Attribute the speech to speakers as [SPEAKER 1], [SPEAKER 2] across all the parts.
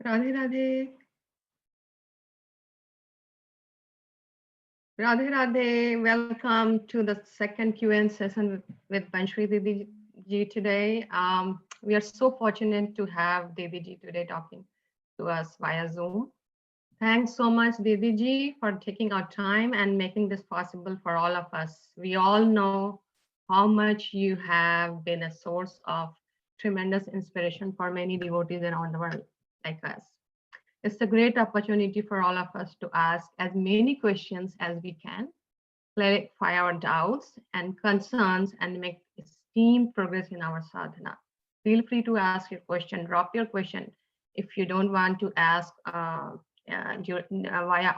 [SPEAKER 1] Radhe Radhe. Radhe Radhe. Welcome to the second Q&A session with Banchary Didi ji today. We are so fortunate to have Didi ji today talking to us via Zoom. Thanks so much, Didi ji, for taking our time and making this possible for all of us. We all know how much you have been a source of tremendous inspiration for many devotees around the world like us. It's a great opportunity for all of us to ask as many questions as we can, clarify our doubts and concerns, and make esteemed progress in our sadhana. Feel free to ask your question, drop your question. If you don't want to ask via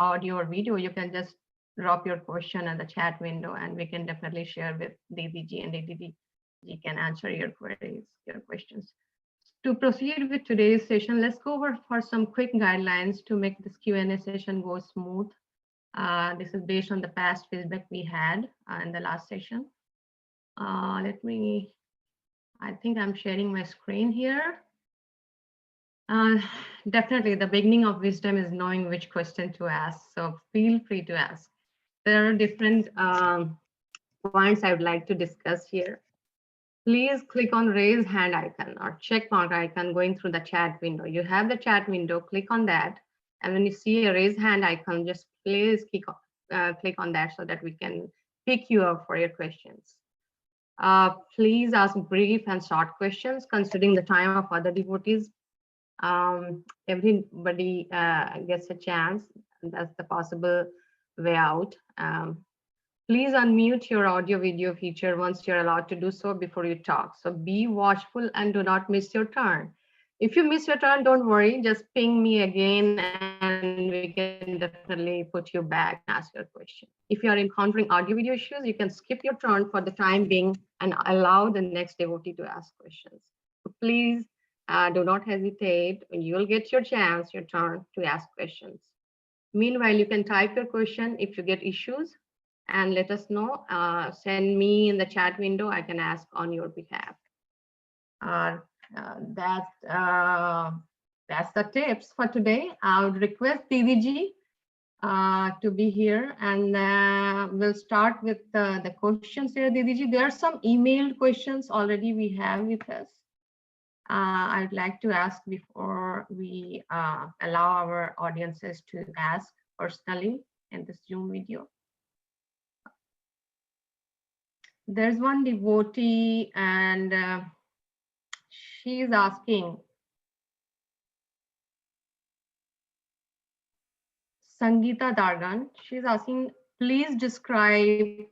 [SPEAKER 1] audio or video, you can just drop your question in the chat window and we can definitely share with Didi ji, and Didi ji can answer your queries, your questions. To proceed with today's session, let's go over for some quick guidelines to make this Q&A session go smooth. This is based on the past feedback we had in the last session. I think I'm sharing my screen here. Definitely the beginning of wisdom is knowing which question to ask. So feel free to ask. There are different points I would like to discuss here. Please click on raise hand icon or check mark icon going through the chat window. You have the chat window, click on that. And when you see a raise hand icon, just please click on that so that we can pick you up for your questions. Please ask brief and short questions considering the time of other devotees. Everybody gets a chance. That's the possible way out. Please unmute your audio video feature once you're allowed to do so before you talk. So be watchful and do not miss your turn. If you miss your turn, don't worry, just ping me again and we can definitely put you back and ask your question. If you are encountering audio video issues, you can skip your turn for the time being and allow the next devotee to ask questions. So please do not hesitate. You'll get your chance, your turn to ask questions. Meanwhile, you can type your question if you get issues and let us know. Send me in the chat window. I can ask on your behalf. That's the tips for today. I would request Didi ji to be here, and we'll start with the questions here. Didi ji, there are some emailed questions already we have with us. I'd like to ask before we allow our audiences to ask personally in this Zoom video. There's one devotee and she's asking, Sangeeta Dargan, she's asking, please describe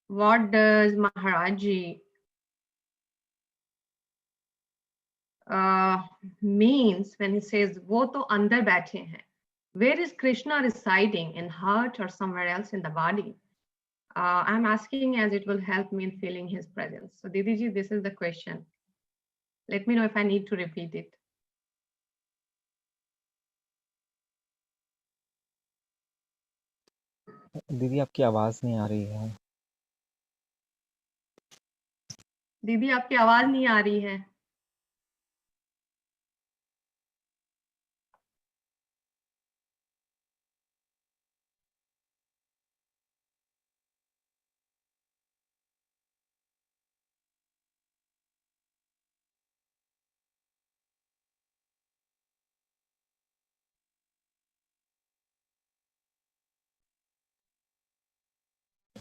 [SPEAKER 1] what does Maharaji means when he says, wo to andar baithe hain. Where is Krishna residing, in heart or somewhere else in the body? I'm asking as it will help me in feeling his presence. So Didi ji, this is the question. Let me know if I need to repeat it.
[SPEAKER 2] दीदी आपकी आवाज नहीं आ रही है।
[SPEAKER 1] दीदी आपकी आवाज नहीं आ रही है।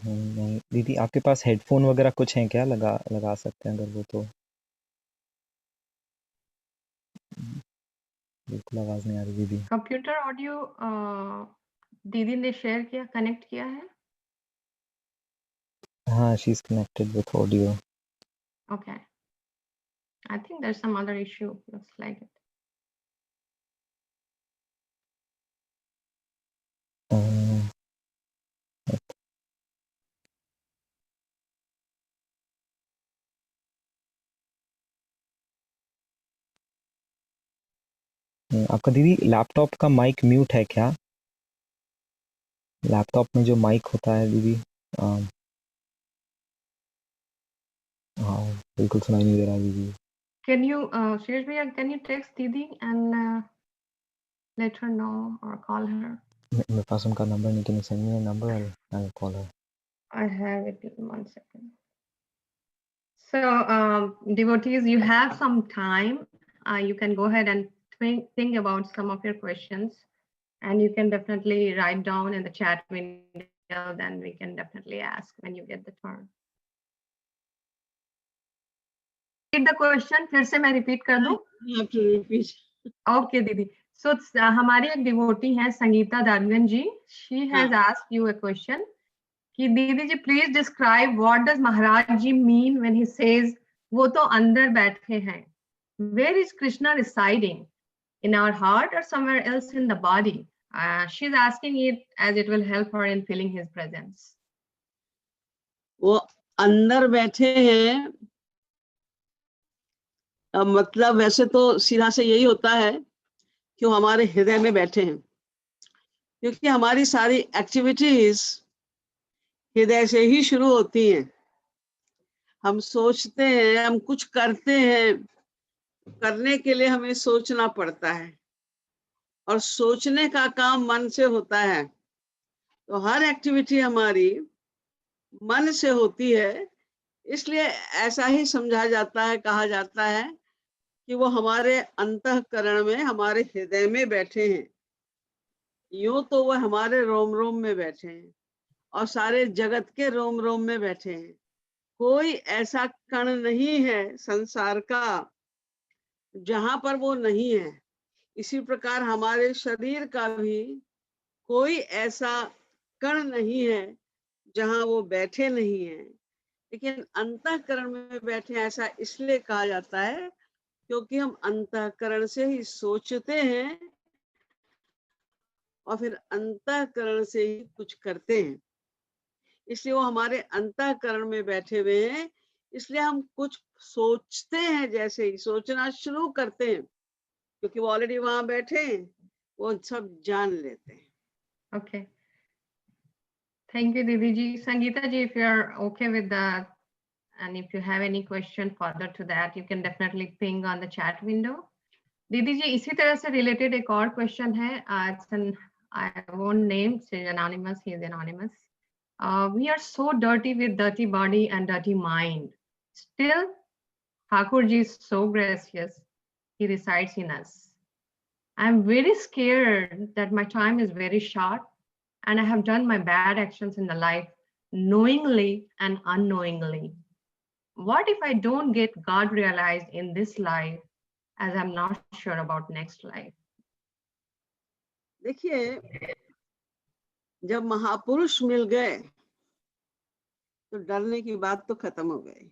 [SPEAKER 2] नहीं दीदी आपके पास हेडफोन वगैरह कुछ हैं क्या? लगा सकते हैं अगर वो तो। बिल्कुल आवाज नहीं आ रही दीदी।
[SPEAKER 1] कंप्यूटर ऑडियो दीदी ने शेयर किया, कनेक्ट किया है?
[SPEAKER 2] हाँ, she is connected with audio.
[SPEAKER 1] Okay. I think there's some other issue. Looks like it.
[SPEAKER 2] आपका दीदी लैपटॉप का माइक म्यूट है क्या? लैपटॉप में जो माइक होता है दीदी, हाँ बिल्कुल सुनाई नहीं दे रहा दीदी।
[SPEAKER 1] Can you, Shirish bhaiya, can you text Didi and let her know or call her.
[SPEAKER 2] मेरे पास उनका नंबर नहीं, can you send me a number? I'll call her.
[SPEAKER 1] I have it in 1 second. So, devotees, you have some time. You can go ahead and think about some of your questions, and you can definitely write down in the chat window. Then we can definitely ask when you get the turn. Repeat the question. फिर से मैं repeat कर दूं?
[SPEAKER 3] You have to repeat.
[SPEAKER 1] Okay, दीदी. So हमारी एक devotee है संगीता दार्गन जी. She has asked you a question. कि दीदी जी please describe what does Maharaj ji mean when he says वो तो अंदर बैठे हैं. Where is Krishna residing? In our heart or somewhere else in the body? She's asking it as it will help her in feeling his presence.
[SPEAKER 3] वो अंदर बैठे हैं, मतलब वैसे तो सीधा से यही होता है कि वो हमारे हृदय में बैठे हैं, क्योंकि हमारी सारी एक्टिविटीज हृदय से ही शुरू होती हैं. हम सोचते हैं, हम कुछ करते हैं, करने के लिए हमें सोचना पड़ता है, और सोचने का काम मन से होता है. तो हर एक्टिविटी हमारी मन से होती है, इसलिए ऐसा ही समझा जाता है, कहा जाता है कि वो हमारे अंतःकरण में, हमारे हृदय में बैठे हैं. यूं तो वो हमारे रोम रोम में बैठे हैं और सारे जगत के रोम रोम में बैठे हैं. कोई ऐसा कण नहीं है संसार का जहां पर वो नहीं है. इसी प्रकार हमारे शरीर का भी कोई ऐसा कण नहीं है जहां वो बैठे नहीं है, लेकिन अंतःकरण में बैठे. ऐसा इसलिए कहा जाता है क्योंकि हम अंतःकरण से ही सोचते हैं और फिर अंतःकरण से ही कुछ करते हैं. इसलिए वो हमारे अंतःकरण में बैठे हुए हैं, इसलिए हम कुछ सोचते हैं, जैसे ही सोचना शुरू करते हैं, क्योंकि वो ऑलरेडी वहां बैठे हैं, वो सब जान लेते हैं.
[SPEAKER 1] Okay. Thank you, Didi ji. Sangeeta ji, if you are okay with that, and if you have any question further to that, you can definitely ping on the chat window. Didi ji, इसी तरह से related एक और question है. I won't name, she's anonymous, he is anonymous. We are so dirty with dirty body and dirty mind. Still, Thakur ji is so gracious. He resides in us. I'm very scared that my time is very short and I have done my bad actions in the life knowingly and unknowingly. What if I don't get God realized in this life, as I'm not sure about next life?
[SPEAKER 3] देखिए, जब महापुरुष मिल गए तो डरने की बात तो खत्म हो गई,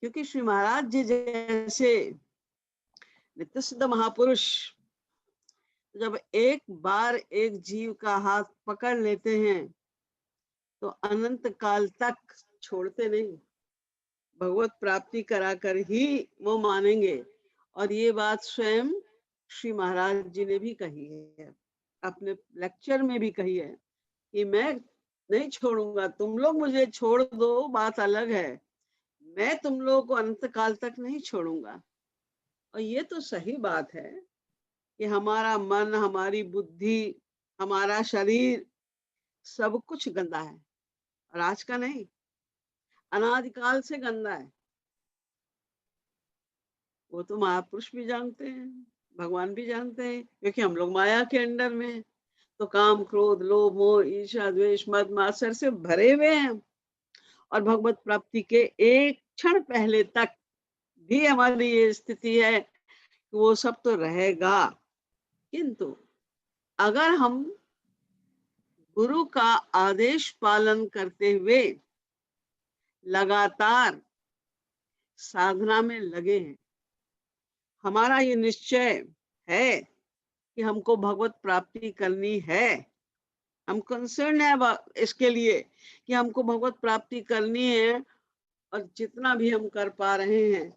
[SPEAKER 3] क्योंकि श्री महाराज जी जैसे नित्य सिद्ध महापुरुष जब एक बार एक जीव का हाथ पकड़ लेते हैं तो अनंत काल तक छोड़ते नहीं. भगवत प्राप्ति कराकर ही वो मानेंगे. और ये बात स्वयं श्री महाराज जी ने भी कही है, अपने लेक्चर में भी कही है कि मैं नहीं छोड़ूंगा, तुम लोग मुझे छोड़ दो, बात अलग है, मैं तुम लोगों को अनंत काल तक नहीं छोड़ूंगा. और ये तो सही बात है कि हमारा मन, हमारी बुद्धि, हमारा शरीर सब कुछ गंदा है, और आज का नहीं, अनादिकाल से गंदा है. वो तो महापुरुष भी जानते हैं, भगवान भी जानते हैं, क्योंकि हम लोग माया के अंडर में हैं. तो काम, क्रोध, लोभ, मोह, ईर्ष्या, द्वेष, मद, मात्सर्य से भरे हुए हैं. और भगवत प्राप्ति के एक क्षण पहले तक भी हमारी ये स्थिति है कि वो सब तो रहेगा. किंतु अगर हम गुरु का आदेश पालन करते हुए लगातार साधना में लगे हैं, हमारा ये निश्चय है कि हमको भगवत प्राप्ति करनी है, हम कंसर्न है इसके लिए कि हमको भगवत प्राप्ति करनी है, और जितना भी हम कर पा रहे हैं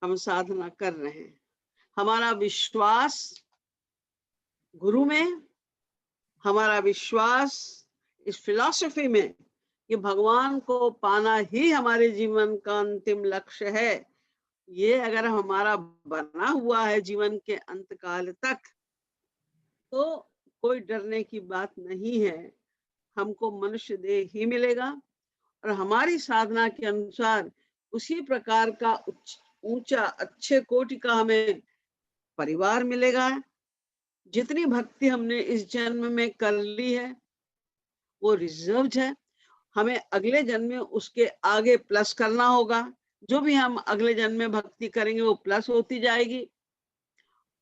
[SPEAKER 3] हम साधना कर रहे हैं. हमारा विश्वास गुरु में, हमारा विश्वास इस फिलॉसफी में कि भगवान को पाना ही हमारे जीवन का अंतिम लक्ष्य है, ये अगर हमारा बना हुआ है जीवन के अंत काल तक, तो कोई डरने की बात नहीं है। हमको मनुष्य देह ही मिलेगा और हमारी साधना के अनुसार उसी प्रकार का ऊंचा अच्छे कोटि का हमें परिवार मिलेगा। जितनी भक्ति हमने इस जन्म में कर ली है वो रिजर्व्ड है। हमें अगले जन्म में उसके आगे प्लस करना होगा। जो भी हम अगले जन्म में भक्ति करेंगे वो प्लस होती जाएगी।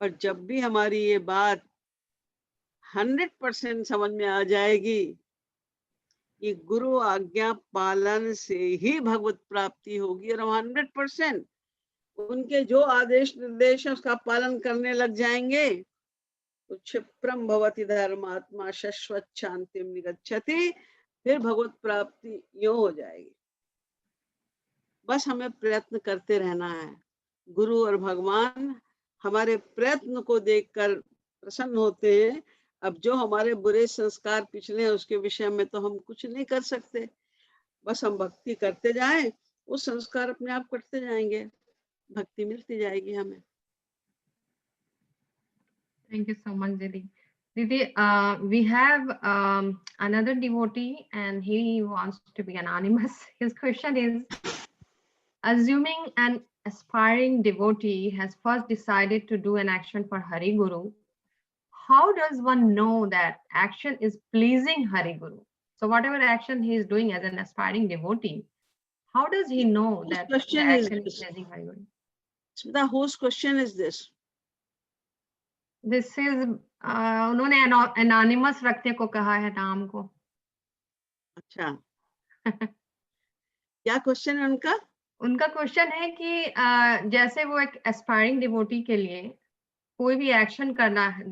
[SPEAKER 3] और जब भी हमारी ये बात 100% समझ में आ जाएगी कि गुरु आज्ञा पालन से ही भगवत प्राप्ति होगी, और हम 100% उनके जो आदेश निर्देश है उसका पालन करने लग जाएंगे तो क्षिप्रम भवति धर्मात्मा शाश्वत शांतिम निगच्छति, फिर भगवत प्राप्ति यूं हो जाएगी। बस हमें प्रयत्न करते रहना है। गुरु और भगवान हमारे प्रयत्न को देखकर प्रसन्न होते हैं। अब जो हमारे बुरे संस्कार पिछले हैं उसके विषय में तो हम कुछ नहीं कर सकते। बस हम भक्ति करते जाएं, वो संस्कार अपने आप कटते जाएंगे, भक्ति मिलती जाएगी हमें।
[SPEAKER 1] Thank you so much, Didi. Didi, we have another devotee and he wants to be anonymous. His question is, assuming an aspiring devotee has first decided to do an action for Hari Guru, how does one know that action is pleasing Hari Guru? So whatever action he is doing as an aspiring devotee, how does he know
[SPEAKER 3] Whose
[SPEAKER 1] that the
[SPEAKER 3] question is
[SPEAKER 1] action is
[SPEAKER 3] this?
[SPEAKER 1] pleasing Hari Guru?
[SPEAKER 3] Smita, whose question is this?
[SPEAKER 1] This is उन्होंने anonymous रखने को कहा है नाम को.
[SPEAKER 3] अच्छा, क्या question है उनका?
[SPEAKER 1] उनका क्वेश्चन है कि जैसे वो एक एस्पायरिंग डिवोटी के लिए कोई भी एक्शन करना है,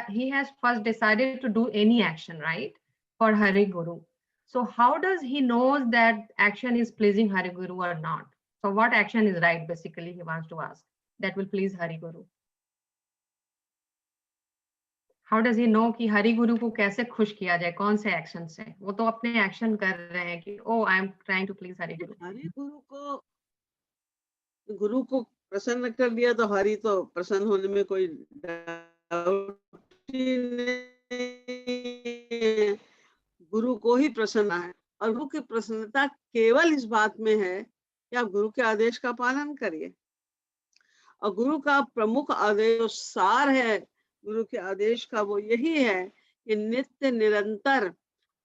[SPEAKER 1] he has first decided to do any action, right, for Hari Guru. So how does he knows that action is pleasing Hari Guru or not? So what action is right, basically he wants to ask, that will please Hari Guru? How does he know कि हरि गुरु को कैसे खुश किया जाए, कौन से action से? वो तो अपने एक्शन कर रहे हैं कि oh I am trying to please Hari Guru.
[SPEAKER 3] Hari गुरु को प्रसन्न कर दिया तो हरि तो प्रसन्न होने में कोई डाउट ही नहीं। गुरु को ही प्रसन्न है और गुरु की प्रसन्नता केवल इस बात में है कि आप गुरु के आदेश का पालन करिए। और गुरु का प्रमुख आदेश जो सार है गुरु के आदेश का वो यही है कि नित्य निरंतर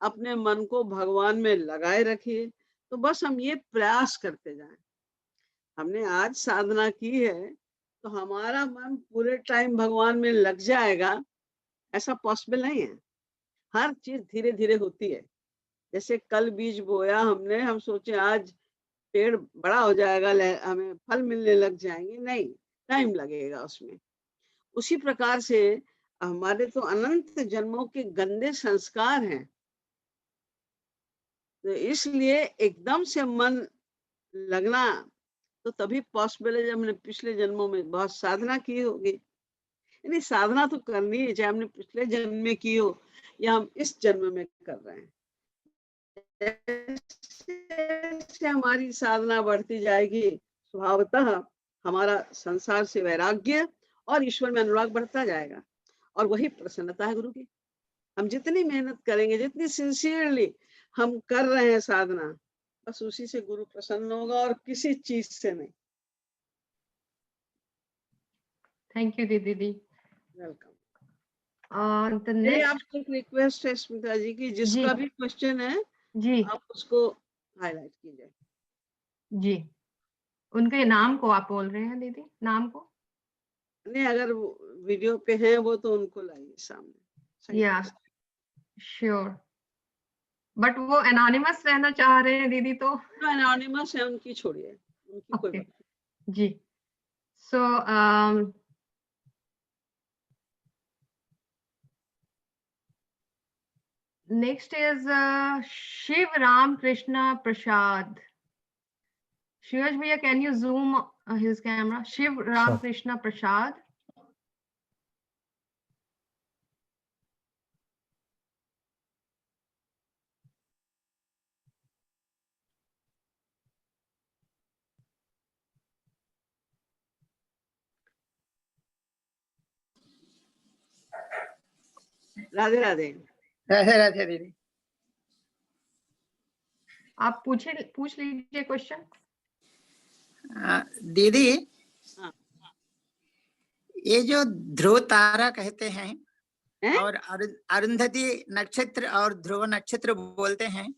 [SPEAKER 3] अपने मन को भगवान में लगाए रखिए। तो बस हम ये प्रयास करते जाएं। हमने आज साधना की है तो हमारा मन पूरे टाइम भगवान में लग जाएगा, ऐसा पॉसिबल नहीं है। हर चीज धीरे धीरे होती है। जैसे कल बीज बोया हमने, हम सोचे आज पेड़ बड़ा हो जाएगा, हमें फल मिलने लग जाएंगे, नहीं, टाइम लगेगा उसमें। उसी प्रकार से हमारे तो अनंत जन्मों के गंदे संस्कार हैं, तो इसलिए एकदम से मन लगना तो तभी पॉसिबल है जब हमने पिछले जन्मों में बहुत साधना की होगी। यानी साधना तो करनी है, चाहे हमने पिछले जन्म में की हो या हम इस जन्म में कर रहे हैं। जैसे हमारी साधना बढ़ती जाएगी स्वभावतः हमारा संसार से वैराग्य और ईश्वर में अनुराग बढ़ता जाएगा, और वही प्रसन्नता है गुरु की। हम जितनी मेहनत करेंगे, जितनी सिंसियरली हम कर रहे हैं साधना, बस उसी से गुरु प्रसन्न होगा और किसी चीज से नहीं।
[SPEAKER 1] थैंक यू दीदी.
[SPEAKER 3] वेलकम।
[SPEAKER 1] द
[SPEAKER 3] मेरी
[SPEAKER 1] नेक्स्ट
[SPEAKER 3] आपसे एक रिक्वेस्ट है स्मिता जी की, जिसका भी क्वेश्चन है
[SPEAKER 1] जी
[SPEAKER 3] आप उसको हाईलाइट कीजिए।
[SPEAKER 1] जी, उनके नाम को आप बोल रहे हैं दीदी, नाम को?
[SPEAKER 3] नहीं, अगर वीडियो पे है वो तो उनको लाइए सामने।
[SPEAKER 1] या श्योर, बट वो एनोनिमस रहना चाह रहे हैं दीदी, तो
[SPEAKER 3] एनोनिमस है, उनकी छोड़िए, उनकी कोई बात नहीं।
[SPEAKER 1] जी. सो next is Shiv Ram Krishna Prasad. Shivaj bhaiya, can you zoom his camera? Shiv Ram
[SPEAKER 2] Sure.
[SPEAKER 1] Krishna Prasad.
[SPEAKER 3] Radhe Radhe.
[SPEAKER 4] Radhe Radhe दीदी।
[SPEAKER 1] आप पूछ लीजिए क्वेश्चन।
[SPEAKER 4] दीदी,
[SPEAKER 3] हाँ।
[SPEAKER 4] ये जो ध्रुव तारा कहते हैं
[SPEAKER 3] हैं?
[SPEAKER 4] और अरुंधति नक्षत्र और ध्रुव नक्षत्र बोलते हैं,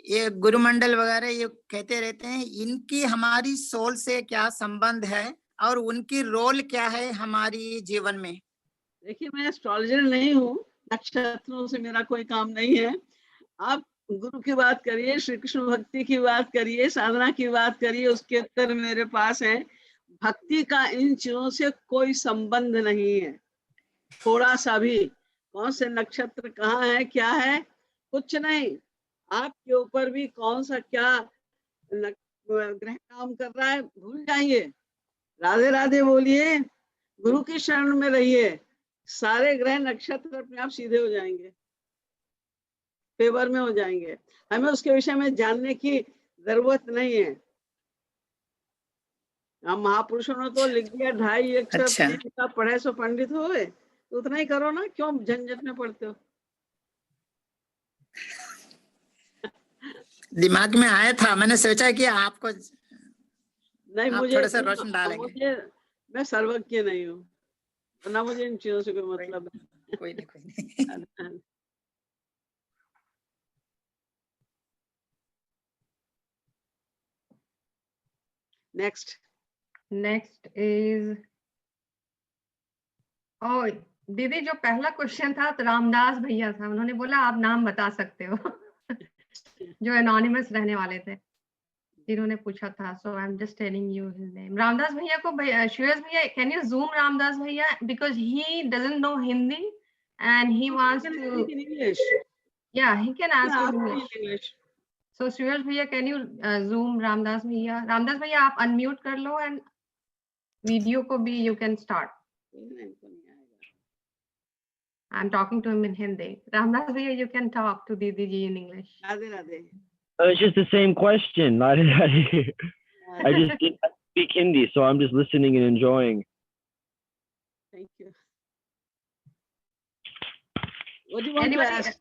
[SPEAKER 4] ये गुरुमंडल वगैरह ये कहते रहते हैं, इनकी हमारी सोल से क्या संबंध है और उनकी रोल क्या है हमारी जीवन में?
[SPEAKER 3] देखिए, मैं एस्ट्रोलॉजर नहीं हूँ, नक्षत्रों से मेरा कोई काम नहीं है। आप गुरु की बात करिए, श्री कृष्ण भक्ति की बात करिए, साधना की बात करिए, उसके उत्तर मेरे पास है। भक्ति का इन चीजों से कोई संबंध नहीं है, थोड़ा सा भी। कौन से नक्षत्र कहाँ है, क्या है, कुछ नहीं। आपके ऊपर भी कौन सा क्या ग्रह काम कर रहा है, भूल जाइए। राधे राधे बोलिए, गुरु की शरण में रहिए, सारे ग्रह नक्षत्र अपने आप सीधे हो जाएंगे, फेवर में हो जाएंगे। हमें उसके विषय में जानने की जरूरत नहीं है। हम महापुरुषों ने तो लिख दिया 2.5 अक्षर
[SPEAKER 4] अच्छा।
[SPEAKER 3] का पढ़े सो पंडित हो गए, तो उतना ही करो ना, क्यों झंझट में पड़ते हो।
[SPEAKER 4] दिमाग में आया था, मैंने सोचा कि आपको
[SPEAKER 3] नहीं,
[SPEAKER 4] आप
[SPEAKER 3] मुझे
[SPEAKER 4] थोड़ा सा रोशन डालेंगे।
[SPEAKER 3] मैं सर्वज्ञ नहीं हूँ, ना मुझे इन चीजों से कोई मतलब है।
[SPEAKER 4] कोई नहीं।
[SPEAKER 3] नेक्स्ट
[SPEAKER 1] इज ओ दीदी, जो पहला क्वेश्चन था तो रामदास भैया था, उन्होंने बोला आप नाम बता सकते हो। जो एनोनिमस रहने वाले थे, जिन्होंने पूछा था, so I am just telling you his name. Ramdas भैया को, श्रेयस भैया, कैन यू जूम रामदास भैया, because he doesn't know Hindi and he wants to,
[SPEAKER 3] English.
[SPEAKER 1] या he can ask in English.
[SPEAKER 3] English.
[SPEAKER 1] So Shreyas भैया, कैन यू जूम रामदास भैया? रामदास भैया आप अनम्यूट कर लो एंड वीडियो को भी you can start. I'm talking to him in Hindi. Ramdas bhaiya, you can talk to Didi ji in English.
[SPEAKER 3] Radhe Radhe.
[SPEAKER 5] It's just the same question. I just didn't speak Hindi, so I'm just listening and enjoying.
[SPEAKER 3] Thank you. What do you want to ask?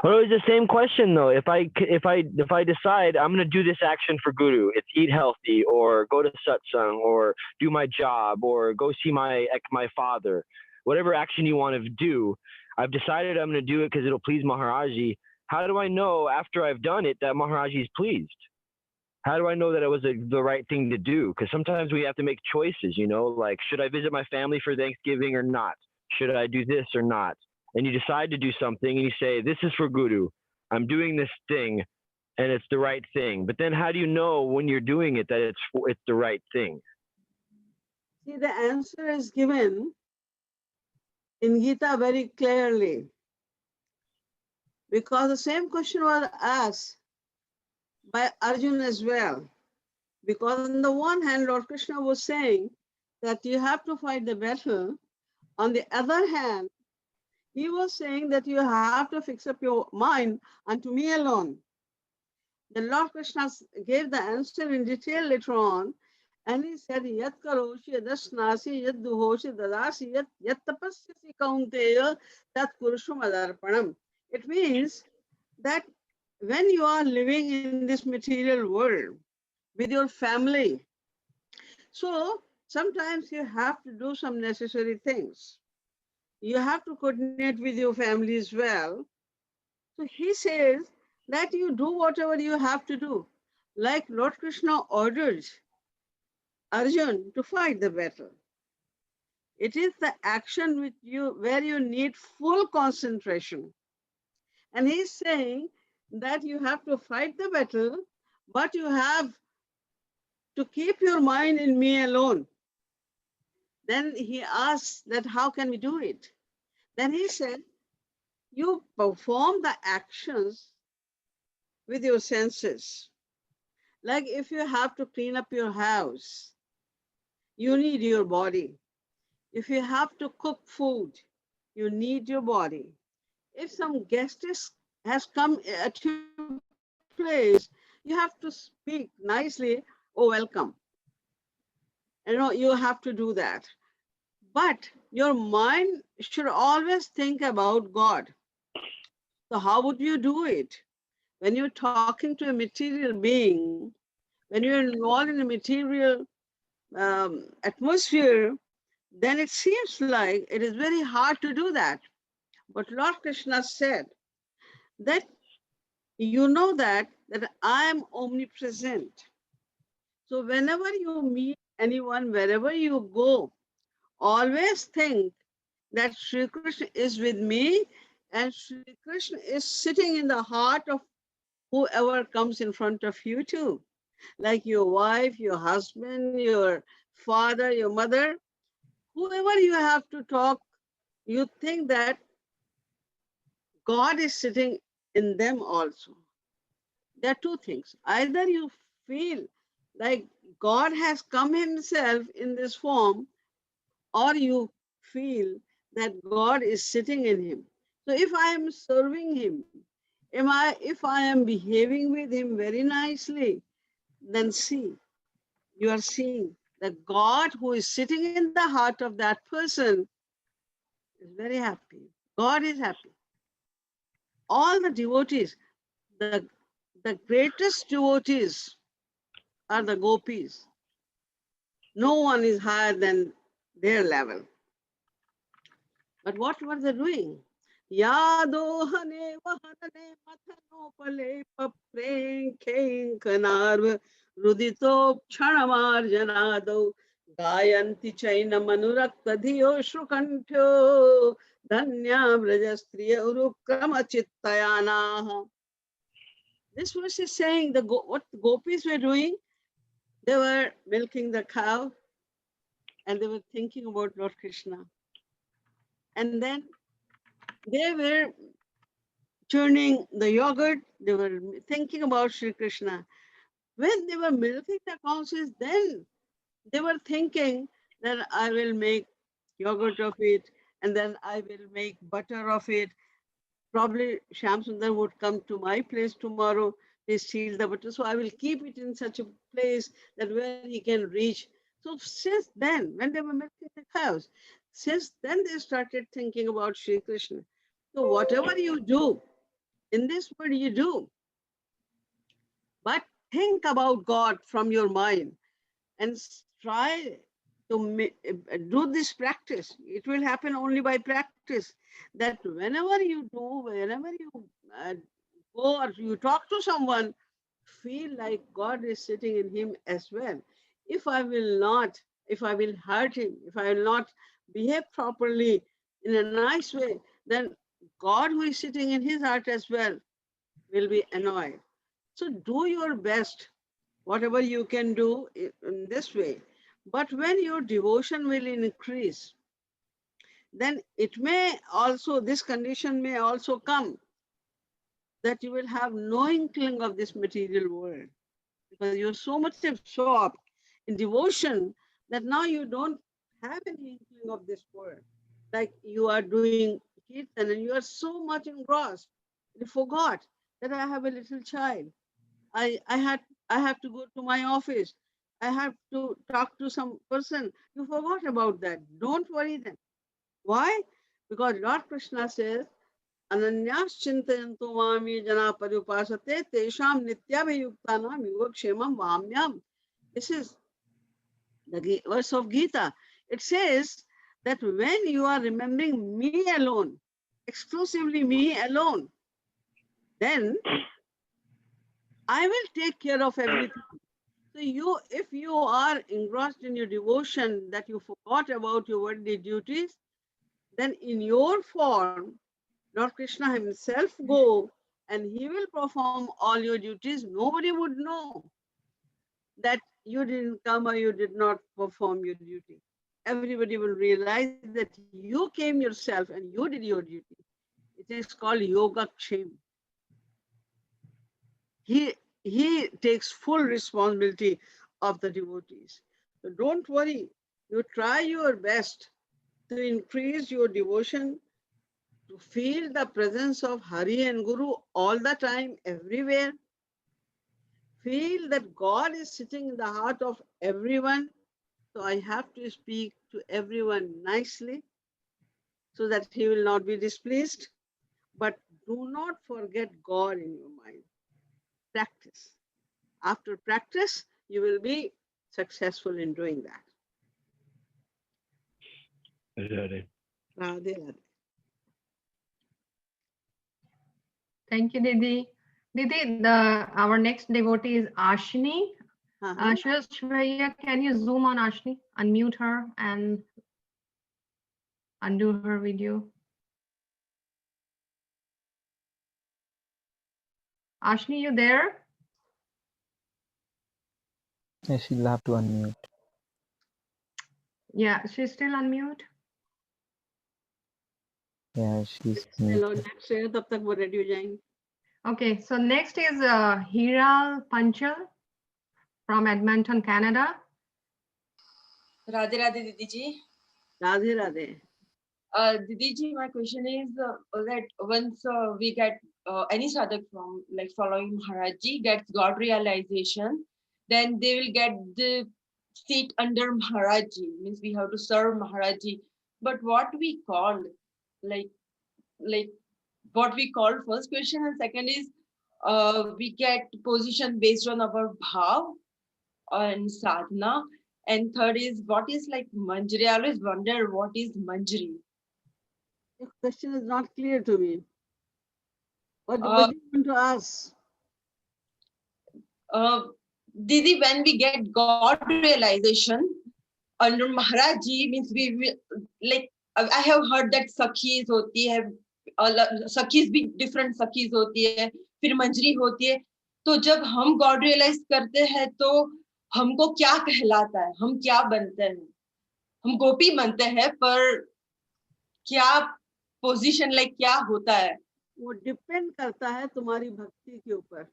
[SPEAKER 5] Well, it was the same question though. If I decide I'm going to do this action for Guru, it's eat healthy or go to satsang or do my job or go see my father, whatever action you want to do, I've decided I'm going to do it because it'll please Maharaji. How do I know after I've done it that Maharaji is pleased? How do I know that it was the right thing to do? Because sometimes we have to make choices, you know, like should I visit my family for Thanksgiving or not? Should I do this or not? And you decide to do something and you say, this is for Guru. I'm doing this thing and it's the right thing. But then how do you know when you're doing it that it's the right thing?
[SPEAKER 3] See, the answer is given in Gita very clearly, because the same question was asked by Arjuna as well. Because on the one hand, Lord Krishna was saying that you have to fight the battle. On the other hand, he was saying that you have to fix up your mind unto me alone. Then Lord Krishna gave the answer in detail later on, and he said, Yat karoshi yadasnasi yad duhoshi dadasi yat tapasyasi kaunteya tat kurushum adarpanam. It means that when you are living in this material world with your family, so sometimes you have to do some necessary things. You have to coordinate with your family as well. So he says that you do whatever you have to do. Like Lord Krishna ordered Arjun to fight the battle. It is the action where you need full concentration. And he's saying that you have to fight the battle, but you have to keep your mind in me alone. Then he asks that how can we do it? Then he said, you perform the actions with your senses. Like if you have to clean up your house, you need your body. If you have to cook food, you need your body. If some guest has come at your place, you have to speak nicely, oh, welcome. You know, you have to do that. But your mind should always think about God. So how would you do it? When you're talking to a material being, when you're involved in a material atmosphere, then it seems like it is very hard to do that. But Lord Krishna said that you know that I am omnipresent. So whenever you meet anyone, wherever you go, always think that Sri Krishna is with me and Sri Krishna is sitting in the heart of whoever comes in front of you too. Like your wife, your husband, your father, your mother, whoever you have to talk, you think that God is sitting in them also. There are two things. Either you feel like God has come himself in this form, or you feel that God is sitting in him. So if I am serving him, if I am behaving with him very nicely, then see, you are seeing that God who is sitting in the heart of that person is very happy. God is happy. All the devotees, the greatest devotees are the gopis. No one is higher than their level. But what were they doing? Yadohane vahanane mathanopale paprenkenkanarva rudito kshanamar gayanti chaina manurakta dhiyo shrukantyo dhanya vrajastriya urukrama chittayana. This verse is saying what the gopis were doing. They were milking the cow and they were thinking about Lord Krishna. And then they were churning the yogurt, they were thinking about Sri Krishna. When they were milking the cows, then they were thinking that I will make yogurt of it and then I will make butter of it. Probably Shyam Sundar would come to my place tomorrow, they steal the butter. So I will keep it in such a place that where he can reach. So since then, when they were milking the cows, since then they started thinking about Sri Krishna. So whatever you do, in this world you do, but think about God from your mind and try to do this practice. It will happen only by practice. That whenever you do, whenever you go or you talk to someone, feel like God is sitting in him as well. If I will hurt him, if I will not behave properly in a nice way, then God who is sitting in his heart as well will be annoyed. So do your best, whatever you can do in this way. But when your devotion will increase, then it may also, this condition may also come that you will have no inkling of this material world because you're so much absorbed in devotion that now you don't have any inkling of this world. Like you are doing kirtan and you are so much engrossed, you forgot that I have a little child. I have to go to my office. I have to talk to some person. You forgot about that. Don't worry then. Why? Because Lord Krishna says, Ananyas chintayanto mami jana parupasate tesham nityabhayuktanam yogakshemam vamyam. This is the verse of Gita. It says that when you are remembering me alone, exclusively me alone, then I will take care of everything. So if you are engrossed in your devotion that you forgot about your worldly duties, then in your form, Lord Krishna himself go and he will perform all your duties. Nobody would know that you didn't come or you did not perform your duty. Everybody will realize that you came yourself and you did your duty. It is called yoga kshema. He takes full responsibility of the devotees. So don't worry. You try your best to increase your devotion, to feel the presence of Hari and Guru all the time, everywhere. Feel that God is sitting in the heart of everyone. So I have to speak to everyone nicely. so that he will not be displeased. But do not forget God in your mind. Practice. After practice, you will be successful in doing that. Radhe, Radhe.
[SPEAKER 1] Thank you, Didi. Didi, our next devotee is Ashini. Shvaya, can you zoom on Ashini, unmute her and undo her video? Ashni, you there?
[SPEAKER 2] Yeah, she'll have to unmute.
[SPEAKER 1] Yeah, she's still unmute.
[SPEAKER 2] Yeah, she's
[SPEAKER 3] Hello,
[SPEAKER 2] muted.
[SPEAKER 3] next year, तब तक वो ready हो जाएंगे.
[SPEAKER 1] Okay, so next is Hiral Panchal from Edmonton, Canada.
[SPEAKER 6] Radhe Radhe Didi ji.
[SPEAKER 3] Radhe Radhe.
[SPEAKER 6] Didi ji, my question is that once we get any sadhak from like following Maharaj ji gets God realization, then they will get the seat under Maharaj ji. Means we have to serve Maharaj ji. But what we call like what we call first question, and second is we get position based on our bhav and sadhana, and third is what is like manjari. I always wonder what is manjari.
[SPEAKER 3] Your question is not clear to me. What do you want to ask?
[SPEAKER 6] Didi, when we get God realization under Maharaj ji, means we like I have heard that sakhis hoti hai, sakhis bhi different sakhis hoti hai, फिर मंजरी होती है. तो जब हम God realise करते हैं तो हमको क्या कहलाता है, हम क्या बनते हैं? हम गोपी बनते हैं, पर क्या पोजीशन लाइक क्या होता है?
[SPEAKER 3] वो डिपेंड करता है तुम्हारी भक्ति के ऊपर.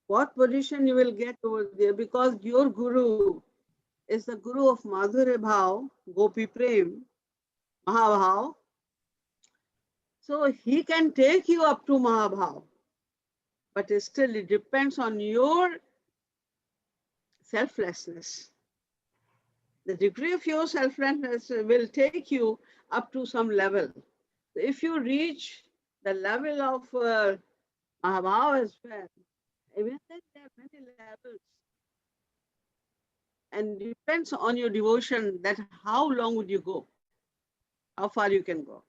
[SPEAKER 3] What position you will get over there, because your guru is the guru of Madhurya Bhav, Gopi Prem, Mahabhav. So he can take you up to Mahabhav, but still it depends on your selflessness. The degree of your selflessness will take you up to some level. If you reach the level of Mahabhav as well, even then there are many levels. And depends on your devotion that how long would you go, how far you can go.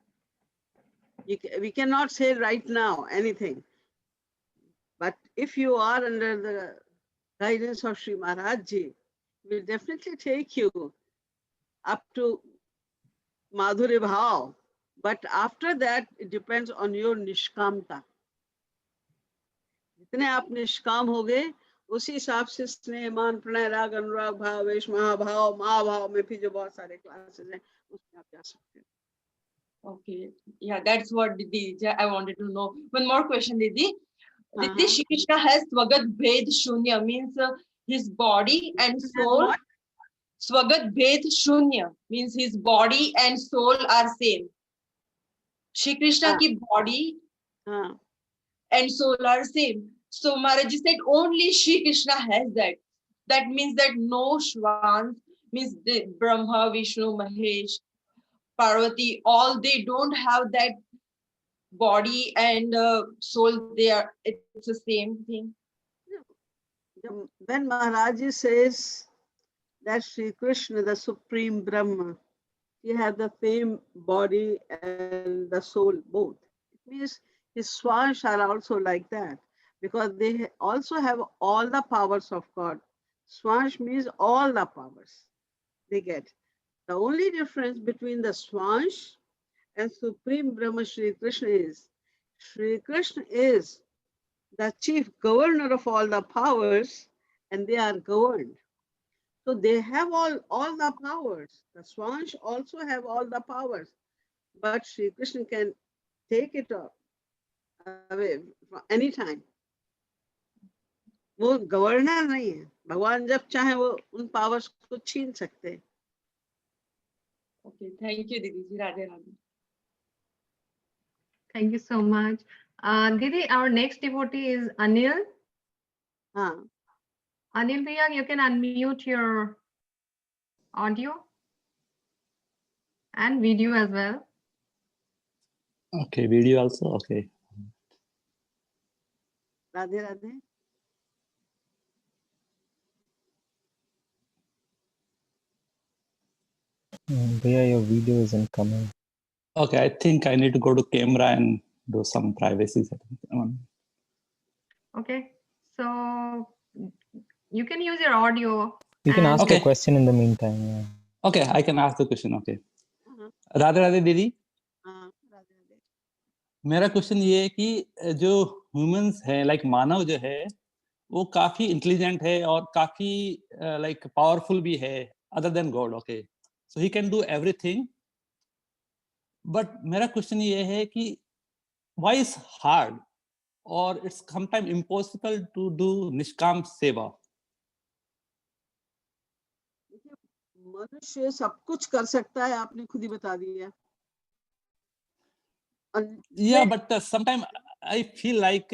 [SPEAKER 3] We cannot say right now anything. But if you are under the guidance of Sri Maharaj Ji, will definitely take you up to Madhurya Bhav. But after that, it depends on your nishkamta. जितने आप निष्काम हो गए, उसी हिसाब से स्नेह मान प्रणय राग अनुराग भाव वेश महाभाव महाभाव में भी जो बहुत सारे क्लासेस हैं उसमें आप जा सकते हैं.
[SPEAKER 6] Okay, yeah, that's what Didi I wanted to know. One more question, Didi. Didi, Shri Krishna has Swagat Bhed Shunya, means his body and soul.
[SPEAKER 3] What?
[SPEAKER 6] Swagat Bhed Shunya means his body and soul are same. Shri Krishna ki body and soul are same. So Maharaj said only Shri Krishna has that. That means that no Shvans, means the Brahma, Vishnu, Mahesh, Parvati, all they don't have that body and soul. It's the same thing.
[SPEAKER 3] When Maharaj says that Sri Krishna, the Supreme Brahma, he has the same body and the soul both. It means his Swash are also like that, because they also have all the powers of God. Swash means all the powers they get. The only difference between the Swash and Supreme Brahma Sri Krishna is, Sri Krishna is the chief governor of all the powers, and they are governed. So they have all the powers. The Swash also have all the powers, but Sri Krishna can take it away any time. वो governor नहीं है. भगवान जब चाहे वो उन powers को छीन सकते हैं.
[SPEAKER 6] Okay, thank you, Didi. Radhe Radhe.
[SPEAKER 1] Thank you so much. Didi, our next devotee is Anil.
[SPEAKER 3] हाँ.
[SPEAKER 1] Anil Bhaiya, you can unmute your audio and video as well.
[SPEAKER 7] Okay, video also. Okay.
[SPEAKER 3] Radhe Radhe.
[SPEAKER 2] भैया your video isn't coming.
[SPEAKER 7] Okay, I think I need to go to camera and do some privacy setting.
[SPEAKER 1] Okay, so you can use your audio.
[SPEAKER 2] You can ask
[SPEAKER 7] Okay.
[SPEAKER 2] your question in the meantime. Yeah.
[SPEAKER 7] Okay, I can ask the question. Okay.
[SPEAKER 3] हाँ,
[SPEAKER 7] राधे राधे दीदी,
[SPEAKER 3] हाँ, राधे राधे।
[SPEAKER 7] मेरा question ये है कि जो humans है, like मानव जो है, वो काफी इंटेलिजेंट है और काफी लाइक पावरफुल भी है, other than God. Okay, so he can do everything, but मेरा क्वेश्चन ये है कि व्हाई इज हार्ड और it's sometime impossible to do निष्काम सेवा?
[SPEAKER 3] देखिए, मनुष्य सब कुछ कर सकता है, आपने खुद ही बता दिया।
[SPEAKER 7] Yeah, but sometimes I feel like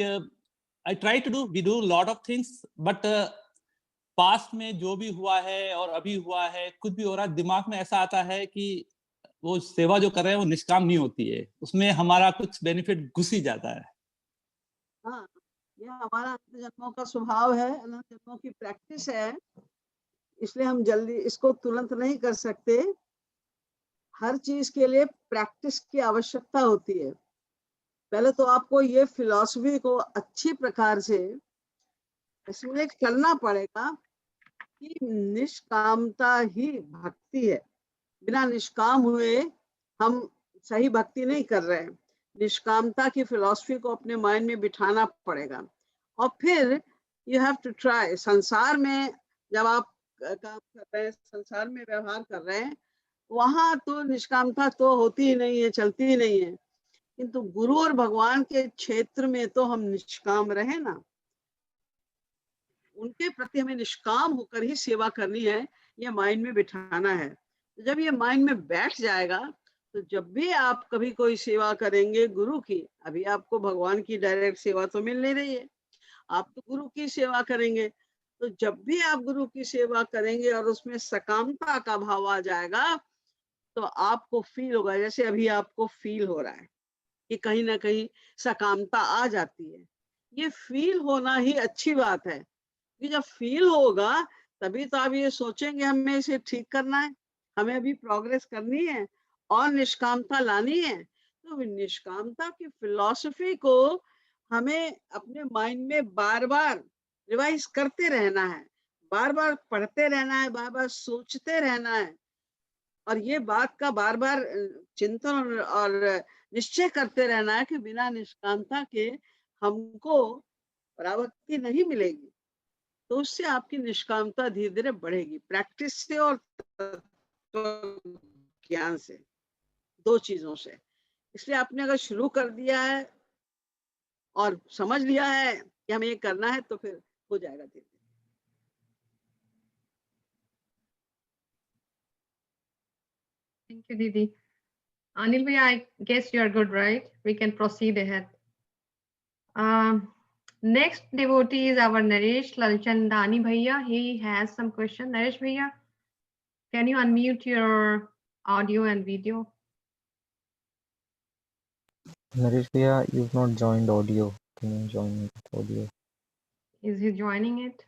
[SPEAKER 7] I try to do, we do a lot of things, but past में जो भी हुआ है और अभी हुआ है, कुछ भी हो रहा है, दिमाग में ऐसा आता है कि वो सेवा जो कर रहे हैं वो निष्काम नहीं होती है, उसमें हमारा कुछ बेनिफिट घुस ही जाता है।
[SPEAKER 3] हाँ, यह हमारा अनंत जन्मों का स्वभाव है, अनंत जन्मों की प्रैक्टिस है, इसलिए हम जल्दी इसको तुरंत नहीं कर सकते। हर चीज के लिए प्रैक्टिस की आवश्यकता होती है। पहले तो आपको ये फिलॉसफी को अच्छी प्रकार से एसिमुलेट करना पड़ेगा कि निष्कामता ही भक्ति है। बिना निष्काम हुए हम सही भक्ति नहीं कर रहे हैं। निष्कामता की फिलॉसफी को अपने माइंड में बिठाना पड़ेगा और फिर यू हैव टू ट्राई। संसार में जब आप काम कर रहे हैं, संसार में व्यवहार कर रहे हैं, वहां तो निष्कामता तो होती ही नहीं है, चलती ही नहीं है, किंतु गुरु और भगवान के क्षेत्र में तो हम निष्काम रहे ना। उनके प्रति हमें निष्काम होकर ही सेवा करनी है, ये माइंड में बिठाना है। जब ये माइंड में बैठ जाएगा तो जब भी आप कभी कोई सेवा करेंगे गुरु की, अभी आपको भगवान की डायरेक्ट सेवा तो मिल नहीं रही है, आप तो गुरु की सेवा करेंगे, तो जब भी आप गुरु की सेवा करेंगे और उसमें सकामता का भाव आ जाएगा तो आपको फील होगा, जैसे अभी आपको फील हो रहा है कि कहीं ना कहीं सकामता आ जाती है। ये फील होना ही अच्छी बात है, कि जब फील होगा तभी तो आप ये सोचेंगे हमें इसे ठीक करना है, हमें अभी प्रोग्रेस करनी है और निष्कामता लानी है। तो निष्कामता की फिलॉसफी को हमें अपने माइंड में बार बार रिवाइज करते रहना है, बार बार पढ़ते रहना है, बार बार सोचते रहना है और ये बात का बार बार चिंतन और निश्चय करते रहना है कि बिना निष्कामता के हमको पराभक्ति नहीं मिलेगी। तो उससे आपकी निष्कामता धीरे धीरे बढ़ेगी, प्रैक्टिस से और ज्ञान से, दो चीजों से। इसलिए आपने अगर शुरू कर दिया है और समझ लिया है कि हमें ये करना है तो फिर हो जाएगा धीरे धीरे।
[SPEAKER 1] Thank you, Didi. Anil bhaiya, I guess you are good, right? We can proceed ahead. Next devotee is our Naresh Lalchandani bhaiya. He has some question. Naresh bhaiya, can you unmute your audio and video?
[SPEAKER 2] Naresh भैया, you've not joined audio. Can you join with audio?
[SPEAKER 1] Is he joining it?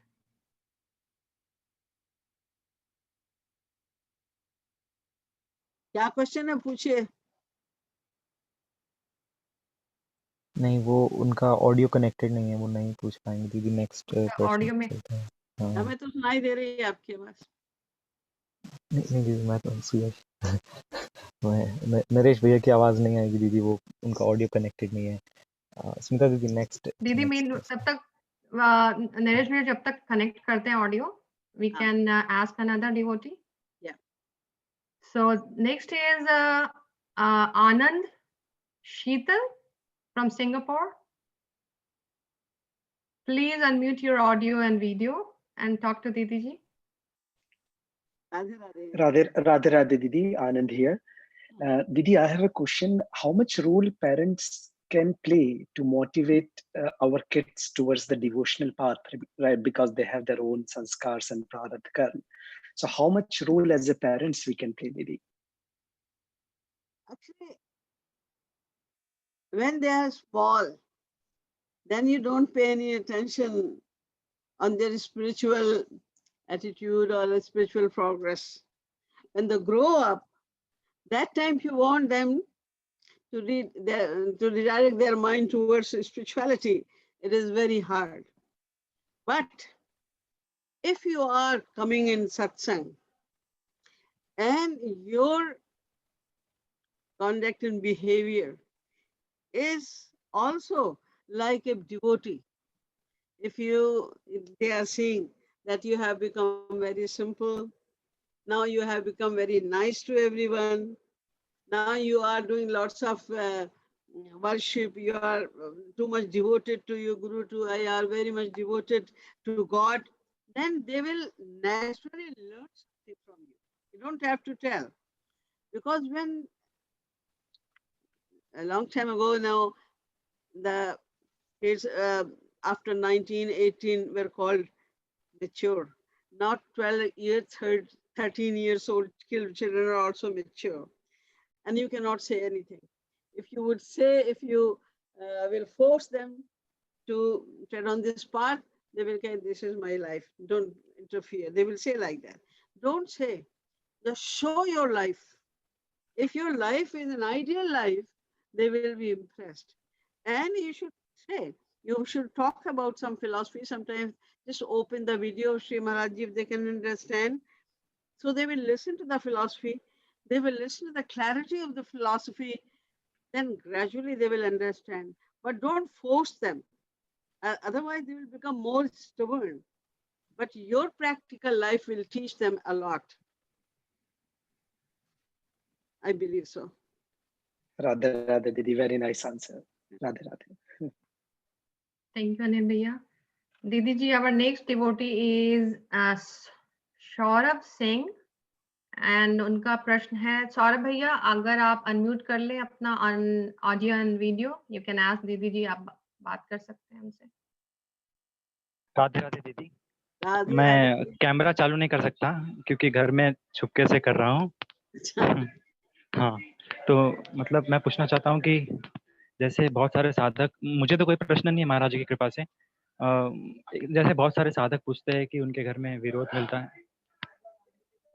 [SPEAKER 3] क्या question है, पूछिए।
[SPEAKER 2] नहीं, वो उनका audio connected नहीं है, वो नहीं पूछ पाएंगे दीदी। नेक्स्ट क्वेश्चन
[SPEAKER 1] audio में
[SPEAKER 2] चलते हैं। हाँ,
[SPEAKER 3] हमें तो सुनाई दे रही है आपकी आवाज।
[SPEAKER 2] नहीं दीदी, मैं तो सुयश नरेश भैया की आवाज नहीं आएगी दीदी, वो उनका ऑडियो कनेक्टेड नहीं है। स्मिता दीदी नेक्स्ट।
[SPEAKER 1] दीदी मीन तब तक नरेश भैया जब तक कनेक्ट करते हैं ऑडियो, we
[SPEAKER 3] हाँ।
[SPEAKER 1] can ask another devotee.
[SPEAKER 3] Yeah.
[SPEAKER 1] So next is Anand Sheetal from Singapore. Please unmute your audio and video and talk to Didi ji.
[SPEAKER 3] Radhe Radhe.
[SPEAKER 8] Radhe Radhe Didi, Anand here. Didi, I have a question. How much role parents can play to motivate our kids towards the devotional path, right? Because they have their own sanskars and pradhartha karma. So how much role as a parents we can play, Didi?
[SPEAKER 3] Actually, when they are small, then you don't pay any attention on their spiritual attitude or spiritual progress. When they grow up, that time you want them to redirect their mind towards spirituality. It is very hard. But if you are coming in satsang and your conduct and behavior is also like a devotee, if they are seeing that you have become very simple, now you have become very nice to everyone, now you are doing lots of worship, you are too much devoted to your guru, to I are very much devoted to God, then they will naturally learn something from you. You don't have to tell. Because when a long time ago now, the kids after 19, 18 were called mature. Not 12 years, 13 years old children are also mature. And you cannot say anything. If you would say, if you will force them to tread on this path, they will say, this is my life, don't interfere. They will say like that. Don't say, just show your life. If your life is an ideal life, they will be impressed. And you should say, you should talk about some philosophy. Sometimes just open the video of Sri Maharaj if they can understand. So they will listen to the philosophy. They will listen to the clarity of the philosophy. Then gradually they will understand. But don't force them. Otherwise they will become more stubborn. But your practical life will teach them a lot. I believe so.
[SPEAKER 8] Radhe Radhe Didi, very nice answer. Radhe Radhe.
[SPEAKER 1] Thank you, Anil Bhaiya. Didi ji, our next devotee is Saurabh Singh. And उनका प्रश्न है, सौरभ भैया अगर आप unmute कर लें अपना audio and video, you can ask दीदी जी, आप बात कर सकते हैं हमसे।
[SPEAKER 9] राधे राधे दीदी।
[SPEAKER 3] राधे
[SPEAKER 9] मैं
[SPEAKER 3] राधे।
[SPEAKER 9] कैमरा चालू नहीं कर सकता क्योंकि घर में छुपके से कर रहा हूँ। हाँ, तो मतलब मैं पूछना चाहता हूँ कि जैसे बहुत सारे साधक, मुझे तो कोई प्रश्न नहीं है महाराज जी की कृपा से, जैसे बहुत सारे साधक पूछते हैं कि उनके घर में विरोध मिलता है।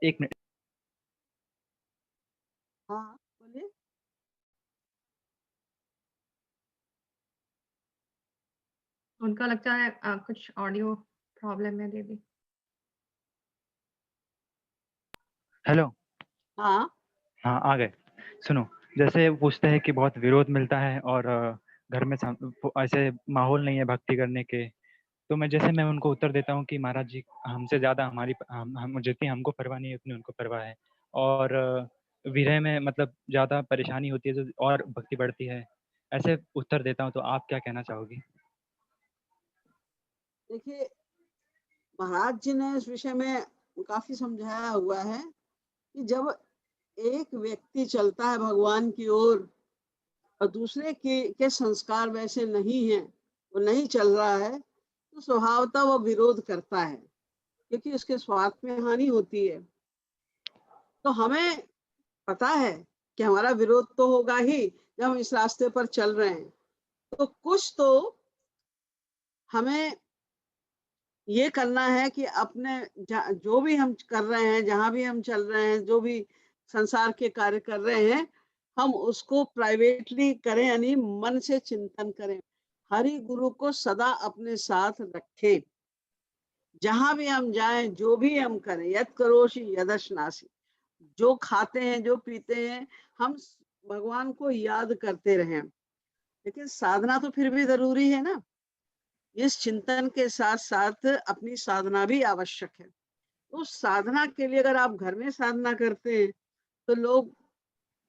[SPEAKER 9] एक मिनट।
[SPEAKER 3] हाँ बोलिए।
[SPEAKER 1] उनका लगता है कुछ ऑडियो प्रॉब्लम है दीदी।
[SPEAKER 9] हेलो।
[SPEAKER 3] हाँ
[SPEAKER 9] हाँ, आ गए। सुनो, जैसे पूछते हैं कि बहुत विरोध मिलता है और घर में ऐसे माहौल नहीं है भक्ति करने के, तो मैं उनको उत्तर देता हूँ कि महाराज जी हमसे ज़्यादा हम जितनी हमको परवाह नहीं है उतनी उनको परवाह है, और विरह में मतलब ज़्यादा परेशानी होती है जो और भक्ति बढ़ती है, ऐसे उत्तर देता हूँ। तो आप क्या कहना चाहोगी?
[SPEAKER 3] देखिए, महाराज जी ने इस विषय में काफी समझाया हुआ है कि जब एक व्यक्ति चलता है भगवान की ओर और दूसरे के संस्कार वैसे नहीं है, वो नहीं चल रहा है, तो स्वभावतः वो विरोध करता है क्योंकि उसके स्वार्थ में हानि होती है। तो हमें पता है कि हमारा विरोध तो होगा ही जब हम इस रास्ते पर चल रहे हैं, तो कुछ तो हमें ये करना है कि अपने जो भी हम कर रहे हैं, जहां भी हम चल रहे हैं, जो भी संसार के कार्य कर रहे हैं, हम उसको प्राइवेटली करें, यानी मन से चिंतन करें, हरि गुरु को सदा अपने साथ रखें। जहां भी हम जाएं, जो भी हम करें, यद करोषि यदश्नासि, जो खाते हैं, जो पीते हैं, हम भगवान को याद करते रहें। लेकिन साधना तो फिर भी जरूरी है ना। इस चिंतन के साथ साथ अपनी साधना भी आवश्यक है। उस साधना के लिए अगर आप घर में साधना करते हैं तो लोग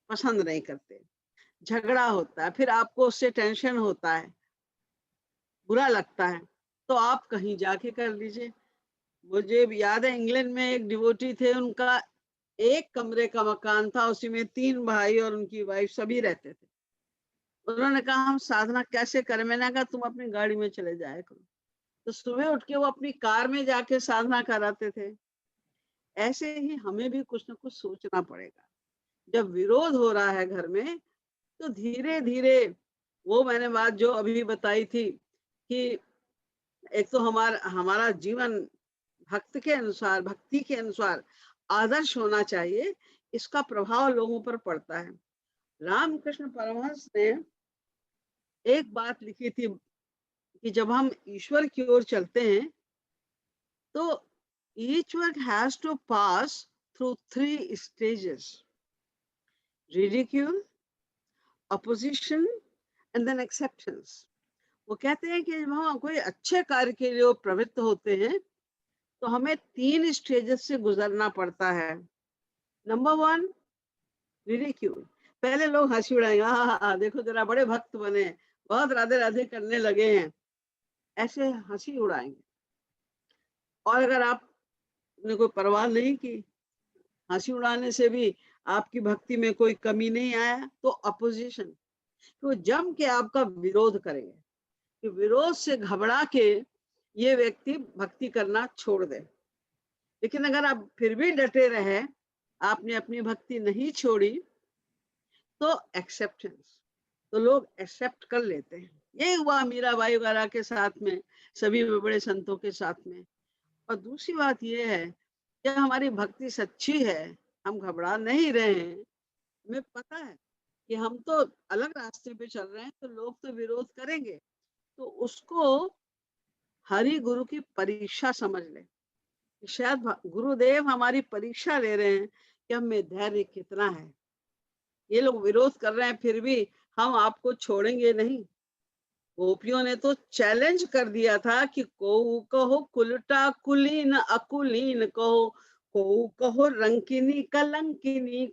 [SPEAKER 3] पसंद नहीं करते, झगड़ा होता है, फिर आपको उससे टेंशन होता है, बुरा लगता है, तो आप कहीं जाके कर लीजिए। मुझे याद है इंग्लैंड में एक डिवोटी थे, उनका एक कमरे का मकान था, उसी में 3 भाई और उनकी वाइफ सभी रहते थे। उन्होंने कहा हम साधना कैसे करें? मैंने कहा तुम अपनी गाड़ी में चले जाया करो। तो सुबह उठ के वो अपनी कार में जाके साधना कराते थे। ऐसे ही हमें भी कुछ ना कुछ सोचना पड़ेगा। जब विरोध हो रहा है घर में, तो धीरे धीरे वो मैंने बात जो अभी बताई थी कि एक तो हमारा जीवन भक्ति के अनुसार आदर्श होना चाहिए, इसका प्रभाव लोगों पर पड़ता है। रामकृष्ण परमहंस ने एक बात लिखी थी कि जब हम ईश्वर की ओर चलते हैं तो each one has to pass through 3 stages: ridicule, opposition and then acceptance. वो कहते हैं कि जब हम कोई अच्छे कार्य के लिए प्रवृत्त होते हैं तो हमें 3 स्टेजेस से गुजरना पड़ता है। Number 1, ridicule. पहले लोग हंसी उड़ाएंगे, हाँ देखो जरा बड़े भक्त बने, बहुत राधे राधे करने लगे हैं, ऐसे हंसी उड़ाएंगे। और अगर आपने कोई परवाह नहीं की, हंसी उड़ाने से भी आपकी भक्ति में कोई कमी नहीं आया, तो अपोजिशन, तो जम के आपका विरोध करेंगे कि विरोध से घबरा के ये व्यक्ति भक्ति करना छोड़ दे। लेकिन अगर आप फिर भी डटे रहे, आपने अपनी भक्ति नहीं छोड़ी, तो एक्सेप्टेंस, तो लोग एक्सेप्ट कर लेते हैं। ये हुआ मीराबाई वगैरह के साथ में, सभी बड़े संतों के साथ में। और दूसरी बात ये है कि हमारी भक्ति सच्ची है, हम घबरा नहीं रहे हैं, हमें पता है कि हम तो अलग रास्ते पे चल रहे हैं, तो लोग तो विरोध करेंगे, तो उसको हरि गुरु की परीक्षा समझ ले। शायद गुरुदेव हमारी परीक्षा ले रहे हैं कि हम में धैर्य कितना है। ये लोग विरोध कर रहे हैं, फिर भी हम आपको छोड़ेंगे नहीं। गोपियों ने तो चैलेंज कर दिया था कि को कहो कुलटा कुलीन अकुलीन कहो, को कहो रंकिनी कलंकिनी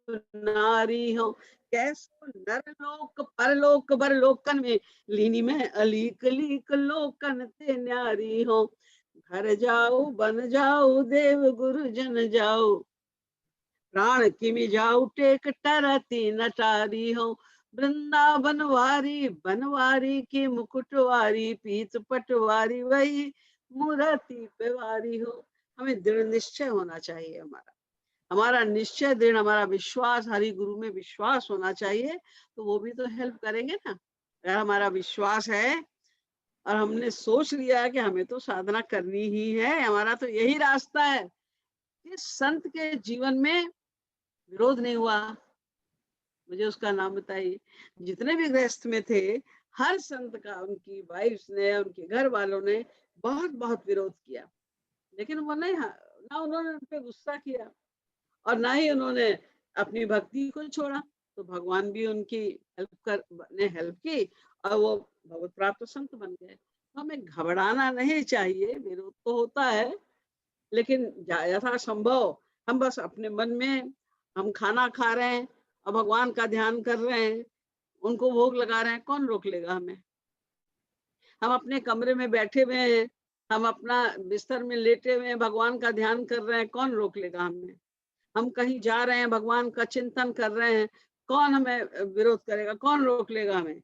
[SPEAKER 3] नारी हो, कैसो नरलोक परलोक बरलोकन में लीनी में अलीक लीक लोकन ते न्यारी हो। घर जाओ बन जाओ देव गुरु जन जाओ, प्राण किमि जाओ टेक टरती नटारी हो। वृंदावन वारी बनवारी की मुकुटवारी, पीत पटवारी वही मूर्ति पेवारी हो। हमें दृढ़ निश्चय होना चाहिए, हमारा निश्चय दृढ़, हमारा विश्वास, हरि गुरु में विश्वास होना चाहिए, तो वो भी तो हेल्प करेंगे ना। अगर हमारा विश्वास है और हमने सोच लिया है कि हमें तो साधना करनी ही है, हमारा तो यही रास्ता है। इस संत के जीवन में विरोध नहीं हुआ, मुझे उसका नाम बताइए। जितने भी गृहस्थ में थे, हर संत का उनकी वाइफ्स ने, उनके घर वालों ने बहुत बहुत विरोध किया, लेकिन वो नहीं, ना उन्होंने उन पे गुस्सा किया और ना ही उन्होंने अपनी भक्ति को छोड़ा। तो भगवान भी उनकी हेल्प की और वो भगवत प्राप्त संत बन गए। तो हमें घबराना नहीं चाहिए, विरोध तो होता है, लेकिन यथासंभव हम बस अपने मन में, हम खाना खा रहे हैं और भगवान का ध्यान कर रहे हैं, उनको भोग लगा रहे हैं, कौन रोक लेगा हमें। हम अपने कमरे में बैठे हुए हैं, हम अपना बिस्तर में लेटे हुए हैं, भगवान का ध्यान कर रहे हैं, कौन रोक लेगा हमें। हम कहीं जा रहे हैं, भगवान का चिंतन कर रहे हैं, कौन हमें विरोध करेगा, कौन रोक लेगा हमें।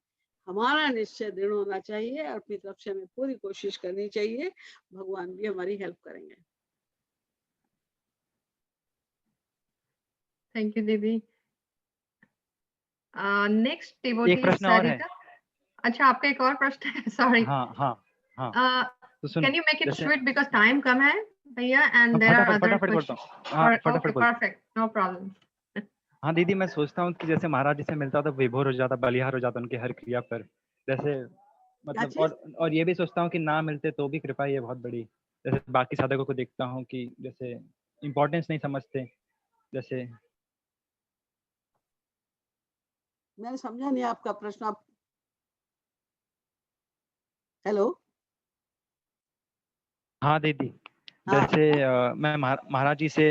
[SPEAKER 3] हमारा निश्चय दृढ़ होना चाहिए और अपनी तरफ से हमें पूरी कोशिश करनी चाहिए, भगवान भी हमारी हेल्प करेंगे।
[SPEAKER 1] थैंक यू दीदी। नेक्स्ट
[SPEAKER 9] एक
[SPEAKER 1] डिवोटी
[SPEAKER 9] प्रश्न और है।
[SPEAKER 1] सरिता। अच्छा, आपका एक और प्रश्न है, सॉरी।
[SPEAKER 9] हाँ तो सुनो,
[SPEAKER 1] कैन यू मेक इट
[SPEAKER 9] जैसे
[SPEAKER 1] स्वीट बिकॉज़ टाइम कम है भैया, एंड देयर आर अदर
[SPEAKER 9] फटाफट बोलता
[SPEAKER 1] क्वेश्चंस।
[SPEAKER 9] हूँ। हाँ फटाफट बोलता हूँ।
[SPEAKER 1] Perfect, no problem.
[SPEAKER 9] हाँ दीदी, मैं सोचता हूँ कि जैसे महाराज जी से मिलता तो विभोर हो जाता, बलिहार हो जाता उनके हर क्रिया पर, जैसे मतलब, और ये भी सोचता हूँ कि ना मिलते तो भी कृपा ये बहुत बड़ी। जैसे बाकी साधकों को देखता हूँ कि जैसे इम्पोर्टेंस नहीं समझते, जैसे।
[SPEAKER 3] मैं समझा नहीं आपका प्रश्न। आप हेलो।
[SPEAKER 9] हाँ दीदी, जैसे मैं महाराज जी से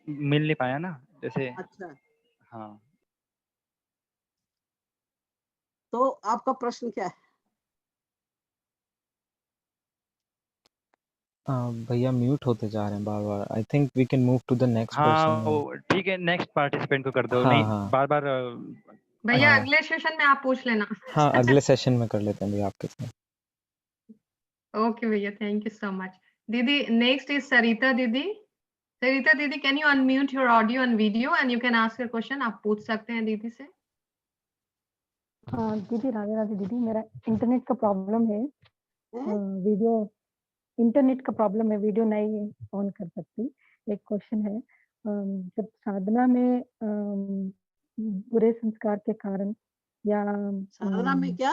[SPEAKER 9] मिल नहीं पाया ना, जैसे।
[SPEAKER 3] अच्छा,
[SPEAKER 9] हाँ
[SPEAKER 3] तो आपका प्रश्न क्या है?
[SPEAKER 2] भैया म्यूट होते जा रहे हैं बार बार। I think we can move to the next person.
[SPEAKER 9] ठीक है, नेक्स्ट पार्टिसिपेंट को कर दो।
[SPEAKER 2] हाँ,
[SPEAKER 9] नहीं
[SPEAKER 2] हाँ।
[SPEAKER 9] बार बार।
[SPEAKER 1] भैया
[SPEAKER 2] हाँ।
[SPEAKER 1] अगले सेशन में आप पूछ लेना।
[SPEAKER 2] हाँ, अगले सेशन में कर लेते हैं भैया आपके साथ।
[SPEAKER 1] ओके भैया, थैंक यू सो मच। दीदी, नेक्स्ट इज सरिता दीदी। सरिता दीदी, can you unmute your audio and video and you can ask your question. आप पूछ सकते हैं दीदी से।
[SPEAKER 10] हाँ दीदी, राधे राधे दीदी। मेरा इंटरनेट का प्रॉब्लम है,
[SPEAKER 3] हैं?
[SPEAKER 10] वीडियो इंटरनेट का प्रॉब्लम है, वीडियो नहीं ऑन कर सकती। एक क्वेश्चन है, जब साधना में बुरे संस्कार के कारण या
[SPEAKER 3] साधना में क्या?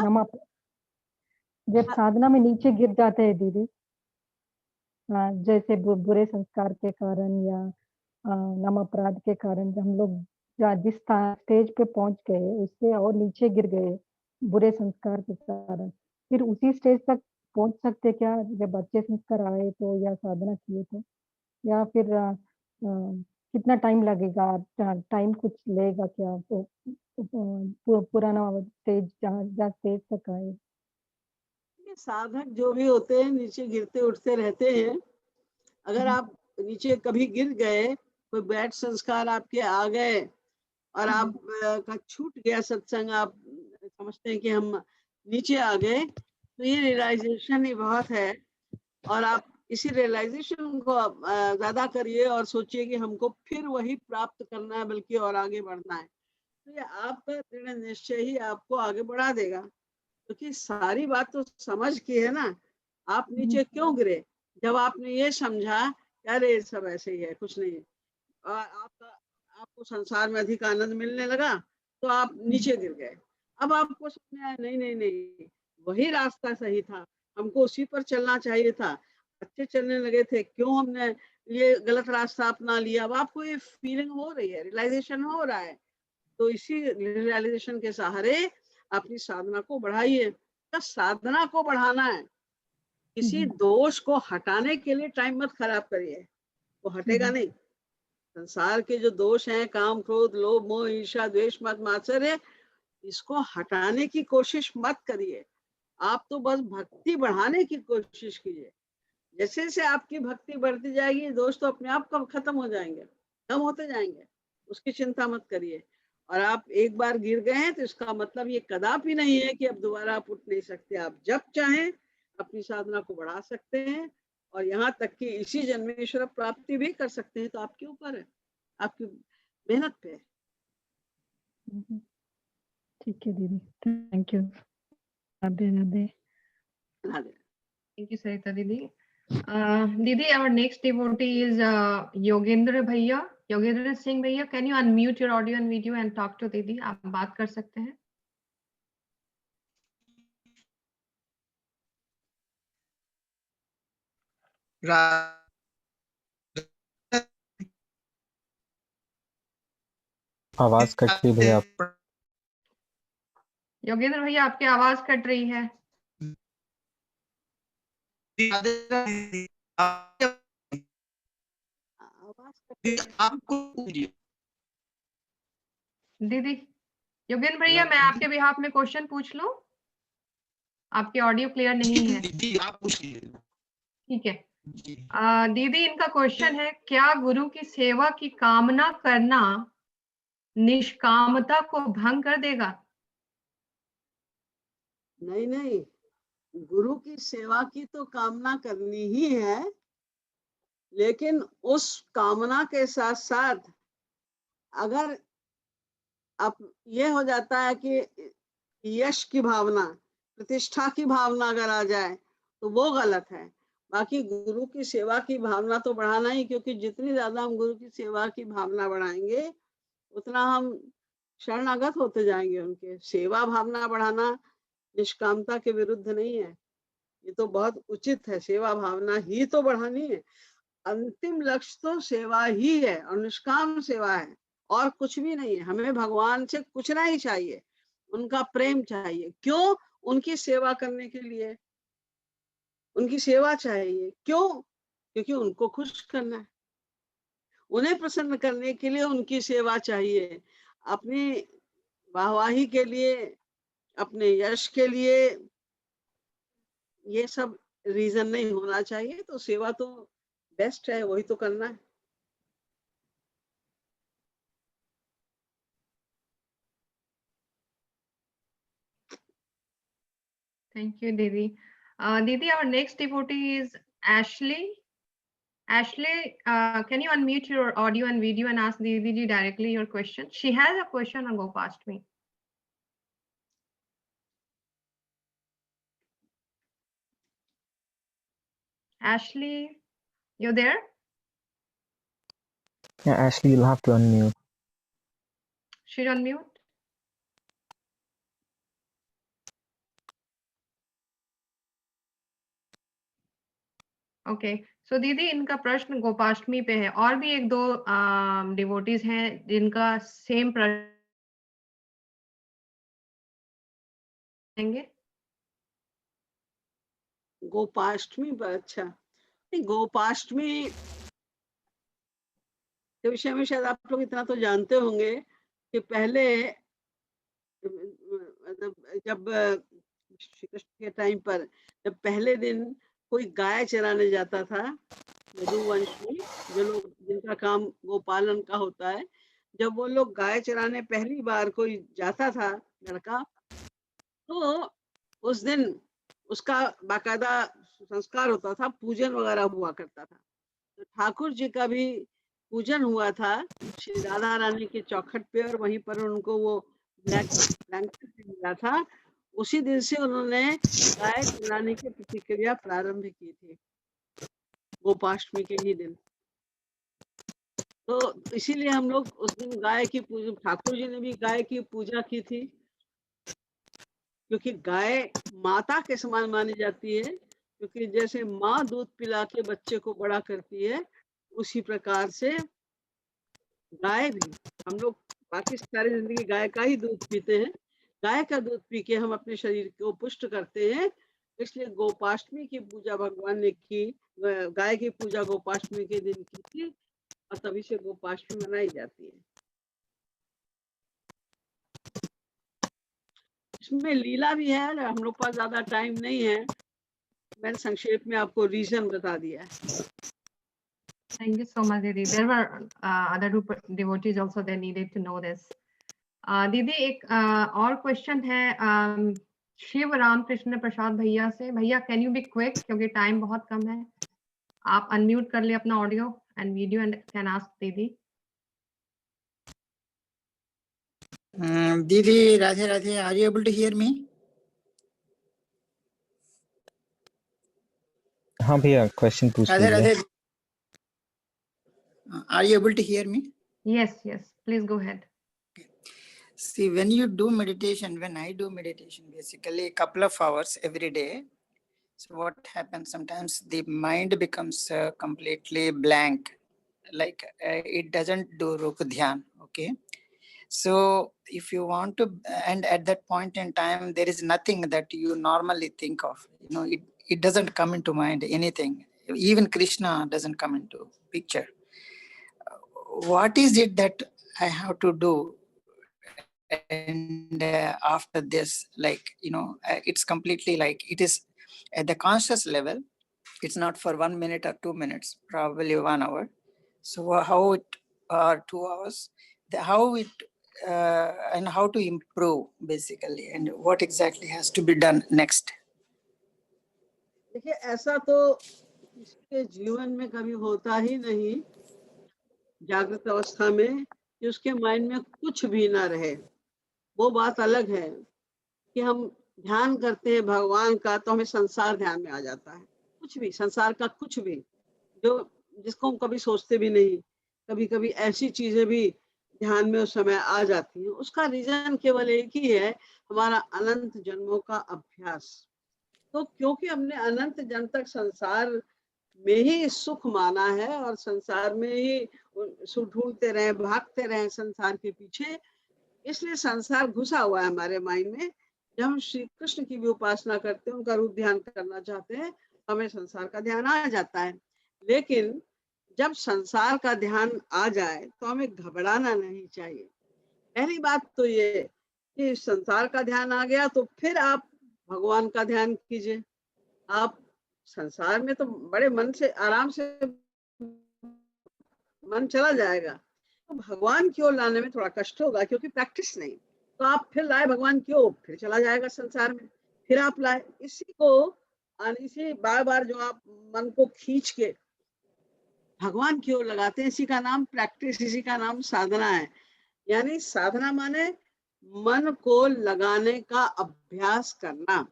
[SPEAKER 10] जब साधना में नीचे गिर जाते हैं दीदी, जैसे बुरे संस्कार के कारण या नाम अपराध के कारण, जब हम लोग जिस स्टेज पे पहुंच गए उससे और नीचे गिर गए बुरे संस्कार के कारण, फिर उसी स्टेज तक पहुंच सकते क्या जब अच्छे संस्कार आए तो, या साधना किए तो, या फिर कितना टाइम लगेगा, टाइम कुछ लेगा क्या, तो पुराना स्टेज जहाँ स्टेज तक आए?
[SPEAKER 3] ये साधक जो भी होते हैं नीचे गिरते उठते रहते हैं। अगर आप नीचे कभी गिर गए, कोई बैड संस्कार आपके आ गए और आप का छूट गया सत्संग, आप समझते हैं कि हम नीचे आ गए, तो ये रियलाइजेशन ही बहुत है। और आप इसी रियलाइजेशन को ज्यादा करिए और सोचिए कि हमको फिर वही प्राप्त करना है, बल्कि और आगे बढ़ना है। तो ये आपका दृढ़ निश्चय ही आपको आगे बढ़ा देगा, क्योंकि सारी बात तो समझ की है ना। आप नीचे क्यों गिरे? जब आपने ये समझा कि अरे सब ऐसे ही है, कुछ नहीं है, और आपको संसार में अधिक आनंद मिलने लगा, तो आप नीचे गिर गए। अब आपको समझ में आया नहीं नहीं नहीं, वही रास्ता सही था, हमको उसी पर चलना चाहिए था, अच्छे चलने लगे थे, क्यों हमने ये गलत रास्ता अपना लिया? अब आपको ये फीलिंग हो रही है, रियलाइजेशन हो रहा है, तो इसी रियलाइजेशन के सहारे अपनी साधना को बढ़ाइए। तो साधना को बढ़ाना है, किसी दोष को हटाने के लिए टाइम मत खराब करिए, वो हटेगा नहीं। संसार के जो दोष हैं, काम क्रोध लोभ मोह ईर्ष्या द्वेष मत मात्सर्य, इसको हटाने की कोशिश मत करिए। आप तो बस भक्ति बढ़ाने की कोशिश कीजिए। जैसे जैसे आपकी भक्ति बढ़ती जाएगी, दोष तो अपने आप कब खत्म हो जाएंगे, कम होते जाएंगे, उसकी चिंता मत करिए। और आप एक बार गिर गए हैं तो इसका मतलब ये कदापि नहीं है कि अब दोबारा आप उठ नहीं सकते। आप जब चाहें अपनी साधना को बढ़ा सकते हैं, और यहाँ तक कि इसी जन्म में ईश्वर प्राप्ति भी कर सकते हैं। तो आपके ऊपर है, आपकी मेहनत पे है।
[SPEAKER 10] ठीक है दीदी, thank you. Radhe Radhe.
[SPEAKER 3] Radhe.
[SPEAKER 1] Thank you, Sarita Didi. Didi, our next devotee is Yogendra Bhaiya. Yogendra Singh Bhaiya, can you unmute your audio and video and talk to Didi? आप बात कर सकते हैं।
[SPEAKER 2] आवाज कट रही भैया आप।
[SPEAKER 1] योगेंद्र भैया, आपकी आवाज कट रही है। दीदी, योगेंद्र भैया, मैं आपके बिहाफ में क्वेश्चन पूछ लूं? आपकी ऑडियो क्लियर नहीं है। ठीक है। दीदी, इनका क्वेश्चन है, क्या गुरु की सेवा की कामना करना निष्कामता को भंग कर देगा?
[SPEAKER 3] नहीं नहीं, गुरु की सेवा की तो कामना करनी ही है, लेकिन उस कामना के साथ साथ अगर अब ये हो जाता है कि यश की भावना, प्रतिष्ठा की भावना अगर आ जाए तो वो गलत है। बाकी गुरु की सेवा की भावना तो बढ़ाना ही, क्योंकि जितनी ज्यादा हम गुरु की सेवा की भावना बढ़ाएंगे उतना हम शरणागत होते जाएंगे उनके। सेवा भावना बढ़ाना निष्कामता के विरुद्ध नहीं है, ये तो बहुत उचित है। सेवा भावना ही तो बढ़ानी है, अंतिम लक्ष्य तो सेवा ही है और निष्काम सेवा है, और कुछ भी नहीं है। हमें भगवान से कुछ नहीं चाहिए, उनका प्रेम चाहिए। क्यों? उनकी सेवा करने के लिए उनकी सेवा चाहिए। क्यों? क्योंकि उनको खुश करना है, उन्हें प्रसन्न करने के लिए उनकी सेवा चाहिए। अपनी वाहवाही के लिए, अपने यश के लिए ये सब रीजन नहीं होना चाहिए। तो सेवा तो बेस्ट है, वही तो करना है।
[SPEAKER 1] Thank you, Didi. Didi, our next devotee is Ashley. Ashley, can you unmute your audio and video and ask Didi ji directly your question? She has a question and go past me. Ashley, you there?
[SPEAKER 2] Yeah, Ashley, you'll have to unmute.
[SPEAKER 1] She's on mute. Okay so दीदी इनका प्रश्न गोपाष्टमी पे है और भी एक दो devotees हैं जिनका सेम प्रश्न
[SPEAKER 3] गोपाष्टमी पर, अच्छा नहीं, गोपाष्टमी के विषय में शायद आप लोग इतना तो जानते होंगे कि पहले मतलब जब श्री कृष्ण के टाइम पर जब पहले दिन कोई गाय चराने जाता था यदुवंश में, जो लोग जिनका काम गोपालन का होता है, जब वो लोग गाय चराने पहली बार कोई जाता था लड़का, तो उस दिन उसका बाकायदा संस्कार होता था, पूजन वगैरह हुआ करता था। तो ठाकुर जी का भी पूजन हुआ था श्री राधा रानी के चौखट पे, और वहीं पर उनको वो ब्लैंकेट मिला था। उसी दिन से उन्होंने गाय चराने की प्रतिक्रिया प्रारंभ की थी, गोपाष्टमी के ही दिन। तो इसीलिए हम लोग उस दिन गाय की पूजा, ठाकुर जी ने भी गाय की पूजा की थी, क्योंकि गाय माता के समान मानी जाती है, क्योंकि जैसे माँ दूध पिला के बच्चे को बड़ा करती है, उसी प्रकार से गाय भी, हम लोग बाकी सारी जिंदगी गाय का ही दूध पीते हैं, गाय का दूध पी के हम अपने शरीर को पुष्ट करते हैं। इसलिए गोपाष्टमी की पूजा भगवान ने की, गाय की पूजा गोपाष्टमी के दिन की थी, और तभी से गोपाष्टमी मनाई जाती है। इसमें लीला भी है, हम लोग पास ज्यादा टाइम नहीं है, मैंने संक्षेप में आपको रीजन बता दिया है।
[SPEAKER 1] Thank you so much, Didi. There were other devotees also, they needed to know this. दीदी एक और क्वेश्चन है शिव रामकृष्ण प्रसाद भैया से। भैया कैन यू बी क्विक, क्योंकि टाइम बहुत कम है। आप अनम्यूट कर लिए अपना audio and video and can ask दीदी।
[SPEAKER 4] Didi, Radhe Radhe, are you able to hear me?
[SPEAKER 2] हाँ भैया, क्वेश्चन पूछ
[SPEAKER 4] Radhe
[SPEAKER 2] लीजिए।
[SPEAKER 4] Radhe, are you able to hear me?
[SPEAKER 1] Yes, yes, please go ahead.
[SPEAKER 4] See, when you do meditation, when I do meditation, basically a couple of hours every day, so what happens sometimes the mind becomes completely blank, like it doesn't do ruk dhyan, okay? So if you want to, and at that point in time, there is nothing that you normally think of, it doesn't come into mind, anything, even Krishna doesn't come into picture. What is it that I have to do? And after this, it's completely like it is at the conscious level. It's not for 1 minute or 2 minutes, probably 1 hour. So how it, or 2 hours, how it, and how to improve basically, and what exactly has to be done next?
[SPEAKER 3] देखिए, ऐसा तो किसी जीवन में कभी होता ही नहीं जागृत अवस्था में कि उसके माइंड में कुछ भी ना रहे। वो बात अलग है कि हम ध्यान करते हैं भगवान का, तो हमें संसार ध्यान में आ जाता है, कुछ भी संसार का कुछ भी, जो जिसको हम कभी सोचते भी नहीं, कभी कभी ऐसी चीजें भी ध्यान में उस समय आ जाती हैं। उसका रीजन केवल एक ही है, हमारा अनंत जन्मों का अभ्यास। तो क्योंकि हमने अनंत जन्म तक संसार में ही सुख माना है और संसार में ही सुख ढूंढते रहे, भागते रहे संसार के पीछे, इसलिए संसार घुसा हुआ है हमारे माइंड में। जब हम श्री कृष्ण की भी उपासना करते हैं, उनका रूप ध्यान करना चाहते हैं, हमें संसार का ध्यान आ जाता है। लेकिन जब संसार का ध्यान आ जाए तो हमें घबराना नहीं चाहिए। पहली बात तो ये कि संसार का ध्यान आ गया तो फिर आप भगवान का ध्यान कीजिए। आप संसार में तो बड़े मन से आराम से मन चला जाएगा, तो भगवान की ओर लाने में थोड़ा कष्ट होगा, क्योंकि प्रैक्टिस नहीं। तो आप फिर लाए भगवान की ओर, फिर चला जाएगा संसार में, फिर आप लाए। इसी बार बार जो आप मन को खींच के भगवान की ओर लगाते हैं, इसी का नाम प्रैक्टिस, इसी का नाम साधना है। यानी साधना माने मन को लगाने का अभ्यास करना।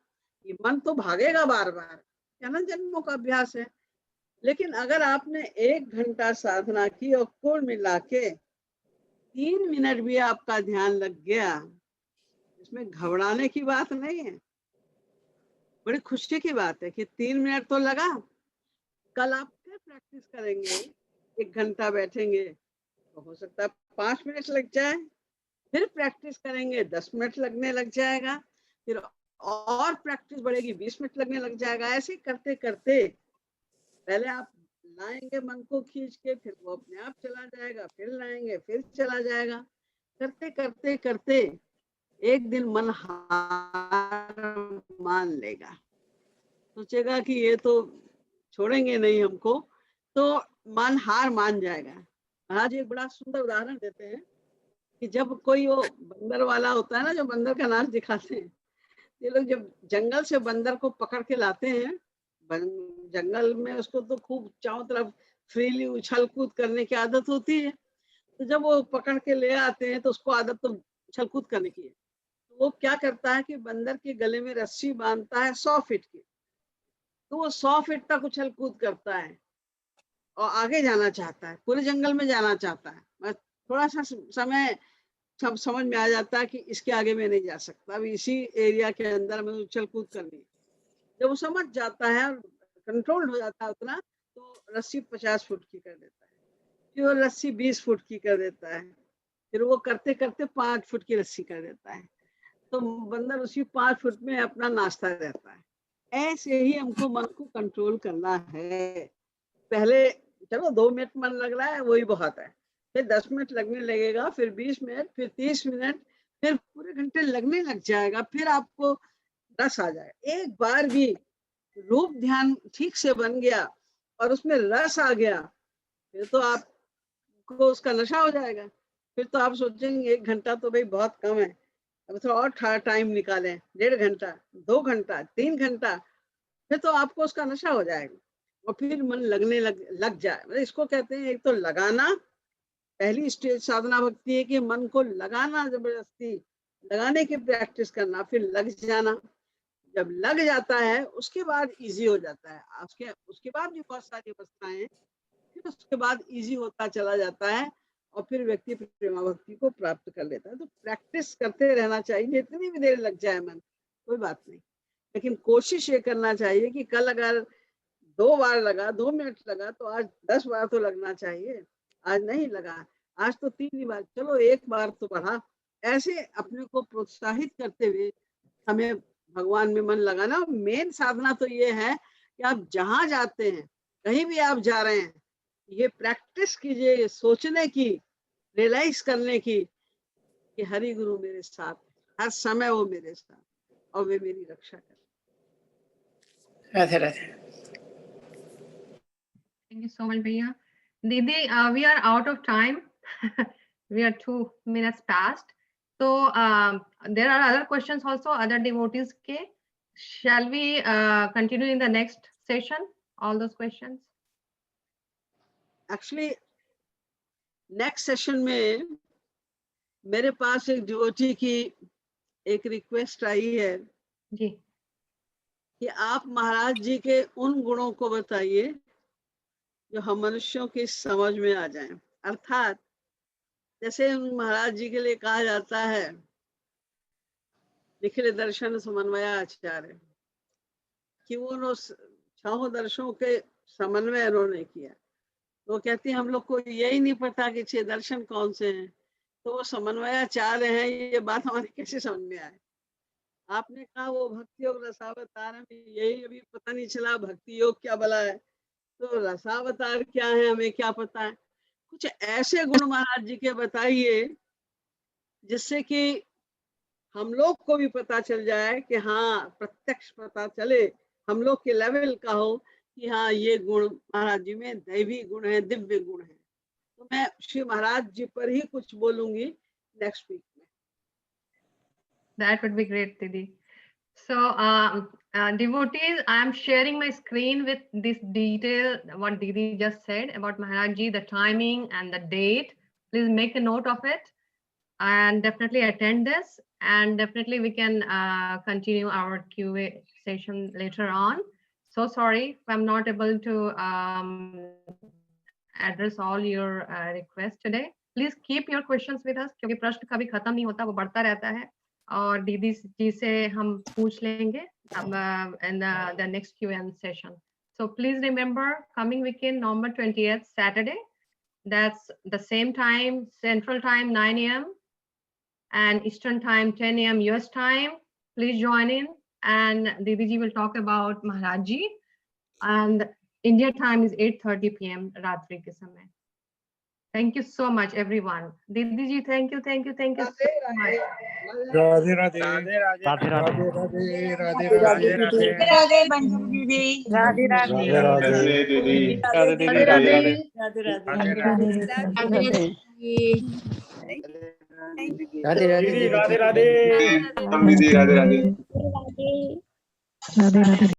[SPEAKER 3] ये मन तो भागेगा बार बार, अनंत जन्मों का अभ्यास है। लेकिन अगर आपने 1 घंटा साधना की और कुल मिला के 3 मिनट भी आपका ध्यान लग गया, इसमें घबराने की बात नहीं है, बड़ी खुशी की बात है कि 3 मिनट तो लगा। कल आप फिर प्रैक्टिस करेंगे, 1 घंटा बैठेंगे तो हो सकता है 5 मिनट लग जाए, फिर प्रैक्टिस करेंगे 10 मिनट लगने लग जाएगा, फिर और प्रैक्टिस बढ़ेगी 20 मिनट लगने लग जाएगा। ऐसे करते करते पहले आप लाएंगे मन को खींच के, फिर वो अपने आप चला जाएगा, फिर लाएंगे फिर चला जाएगा। करते करते करते एक दिन मन हार मान लेगा, सोचेगा कि ये तो छोड़ेंगे नहीं हमको, तो मन हार मान जाएगा। महाराज एक बड़ा सुंदर उदाहरण देते हैं कि जब कोई वो बंदर वाला होता है ना, जो बंदर का नाच दिखाते हैं, ये लोग जब जंगल से बंदर को पकड़ के लाते हैं, जंगल में उसको तो खूब चारों तरफ फ्रीली उछल कूद करने की आदत होती है, तो जब वो पकड़ के ले आते हैं तो उसको आदत तो उछल कूद करने की है। तो वो क्या करता है कि बंदर के गले में रस्सी बांधता है 100 फीट की, तो वो 100 फीट तक उछल कूद करता है और आगे जाना चाहता है, पूरे जंगल में जाना चाहता है। बस थोड़ा सा समय सब समझ में आ जाता है कि इसके आगे मैं नहीं जा सकता, अभी इसी एरिया के अंदर में उछल कूद करनी है। जब वो समझ जाता है और कंट्रोल्ड हो जाता है उतना, तो रस्सी 50 फुट की कर देता है, फिर वो रस्सी 20 फुट की कर देता है, फिर वो करते करते 5 फुट की रस्सी कर देता है, तो बंदर उसी 5 फुट में अपना नाचता रहता है। ऐसे ही हमको मन को कंट्रोल करना है। पहले चलो 2 मिनट मन लग रहा है वही बहुत है, फिर 10 मिनट लगने लगेगा, फिर 20 मिनट, फिर 30 मिनट, फिर पूरे घंटे लगने लग जाएगा, फिर आपको रस आ जाएगा। एक बार भी रूप ध्यान ठीक से बन गया और उसमें रस आ गया, फिर तो आपको उसका नशा हो जाएगा। फिर तो आप सोचेंगे 1 घंटा तो भाई बहुत कम है, अब थोड़ा और टाइम निकालें, 1.5 घंटा, 2 घंटा, 3 घंटा, फिर तो आपको उसका नशा हो जाएगा और फिर मन लगने लग जाए। मतलब इसको कहते हैं, एक तो लगाना, पहली स्टेज साधना भक्ति है कि मन को लगाना, जबरदस्ती लगाने की प्रैक्टिस करना, फिर लग जाना। जब लग जाता है उसके बाद इजी हो जाता है, उसके बाद भी बहुत सारी अवस्थाएं हैं, फिर उसके बाद इजी होता चला जाता है और फिर व्यक्ति प्रेमा भक्ति को प्राप्त कर लेता है। तो प्रैक्टिस करते रहना चाहिए, जितनी भी देर लग जाए मन, कोई बात नहीं, लेकिन कोशिश ये करना चाहिए कि कल अगर 2 बार लगा, 2 मिनट लगा, तो आज 10 बार तो लगना चाहिए। आज नहीं लगा, आज तो 3 ही बार, चलो 1 बार तो बढ़ा। ऐसे अपने को प्रोत्साहित करते हुए हमें भगवान में मन लगाना। मेन साधना तो ये है कि आप जहां जाते हैं, कहीं भी आप जा रहे हैं, ये प्रैक्टिस कीजिए, ये सोचने की, रियलाइज करने की कि हरि गुरु मेरे साथ, हर समय वो मेरे साथ और वे मेरी रक्षा करें।
[SPEAKER 4] Radhe Radhe.
[SPEAKER 1] Thank you so much, Bhaiya. Didi, we are out of time. We are 2 minutes past. So there are other questions also, other devotees. Shall we continue in the next session, all those questions?
[SPEAKER 3] Actually next session में मेरे पास एक devotee की एक request आई है
[SPEAKER 1] जी,
[SPEAKER 3] कि आप महाराज जी के उन गुणों को बताइए जो हम मनुष्यों की समझ में आ जाएं। अर्थात जैसे महाराज जी के लिए कहा जाता है निखिल दर्शन समन्वय आचार्य, कि वो 6 दर्शनों के समन्वय उन्होंने किया। वो कहती है हम लोग को यही नहीं पता कि 6 दर्शन कौन से हैं, तो वो समन्वयाचार्य हैं, ये बात हमारी कैसे समझ में आए। आपने कहा वो भक्ति योग रसावतार है, यही अभी पता नहीं चला भक्ति योग क्या भला है, तो रसावतार क्या है हमें क्या पता है। कुछ ऐसे गुण महाराज जी के बताइए जिससे कि हम लोग को भी पता चल जाए कि हाँ, प्रत्यक्ष पता चले, हम लोग के लेवल का हो कि हाँ ये गुण महाराज जी में दैवी गुण है, दिव्य गुण है। तो मैं श्री महाराज जी पर ही कुछ बोलूंगी नेक्स्ट वीक में।
[SPEAKER 1] that would be great, Didi. So devotees, I am sharing my screen with this detail, what Didi just said about Maharaj Ji, the timing and the date. Please make a note of it and definitely attend this, and definitely we can continue our QA session later on. So sorry if I'm not able to address all your requests today. Please keep your questions with us क्योंकि प्रश्न कभी खत्म नहीं होता, वो बढ़ता रहता है और दीदी जी से हम पूछ लेंगे in the next Q&A session. So please remember, coming weekend, November 20th, Saturday, that's the same time, Central Time, 9 a.m. and Eastern Time, 10 a.m. US time. Please join in, and Didi ji will talk about Maharaj Ji, and India time is 8:30 p.m. Ratri ke samay. Thank you so much, everyone. Didi ji, thank you so much.
[SPEAKER 11] Radhe Radhe.
[SPEAKER 9] Radhe Radhe
[SPEAKER 11] Radhe Radhe. Radhe
[SPEAKER 6] Radhe
[SPEAKER 11] Radhe.
[SPEAKER 6] Radhe Banchary Didi.
[SPEAKER 11] Radhe Radhe.
[SPEAKER 12] Radhe Didi.
[SPEAKER 7] Radhe Didi,
[SPEAKER 1] Radhe
[SPEAKER 7] Radhe
[SPEAKER 1] Radhe.
[SPEAKER 7] Radhe.
[SPEAKER 11] Radhe Radhe.
[SPEAKER 3] Radhe
[SPEAKER 11] Radhe Radhe. Didi, Radhe Radhe.
[SPEAKER 12] Didi, Radhe Radhe.
[SPEAKER 10] Radhe Radhe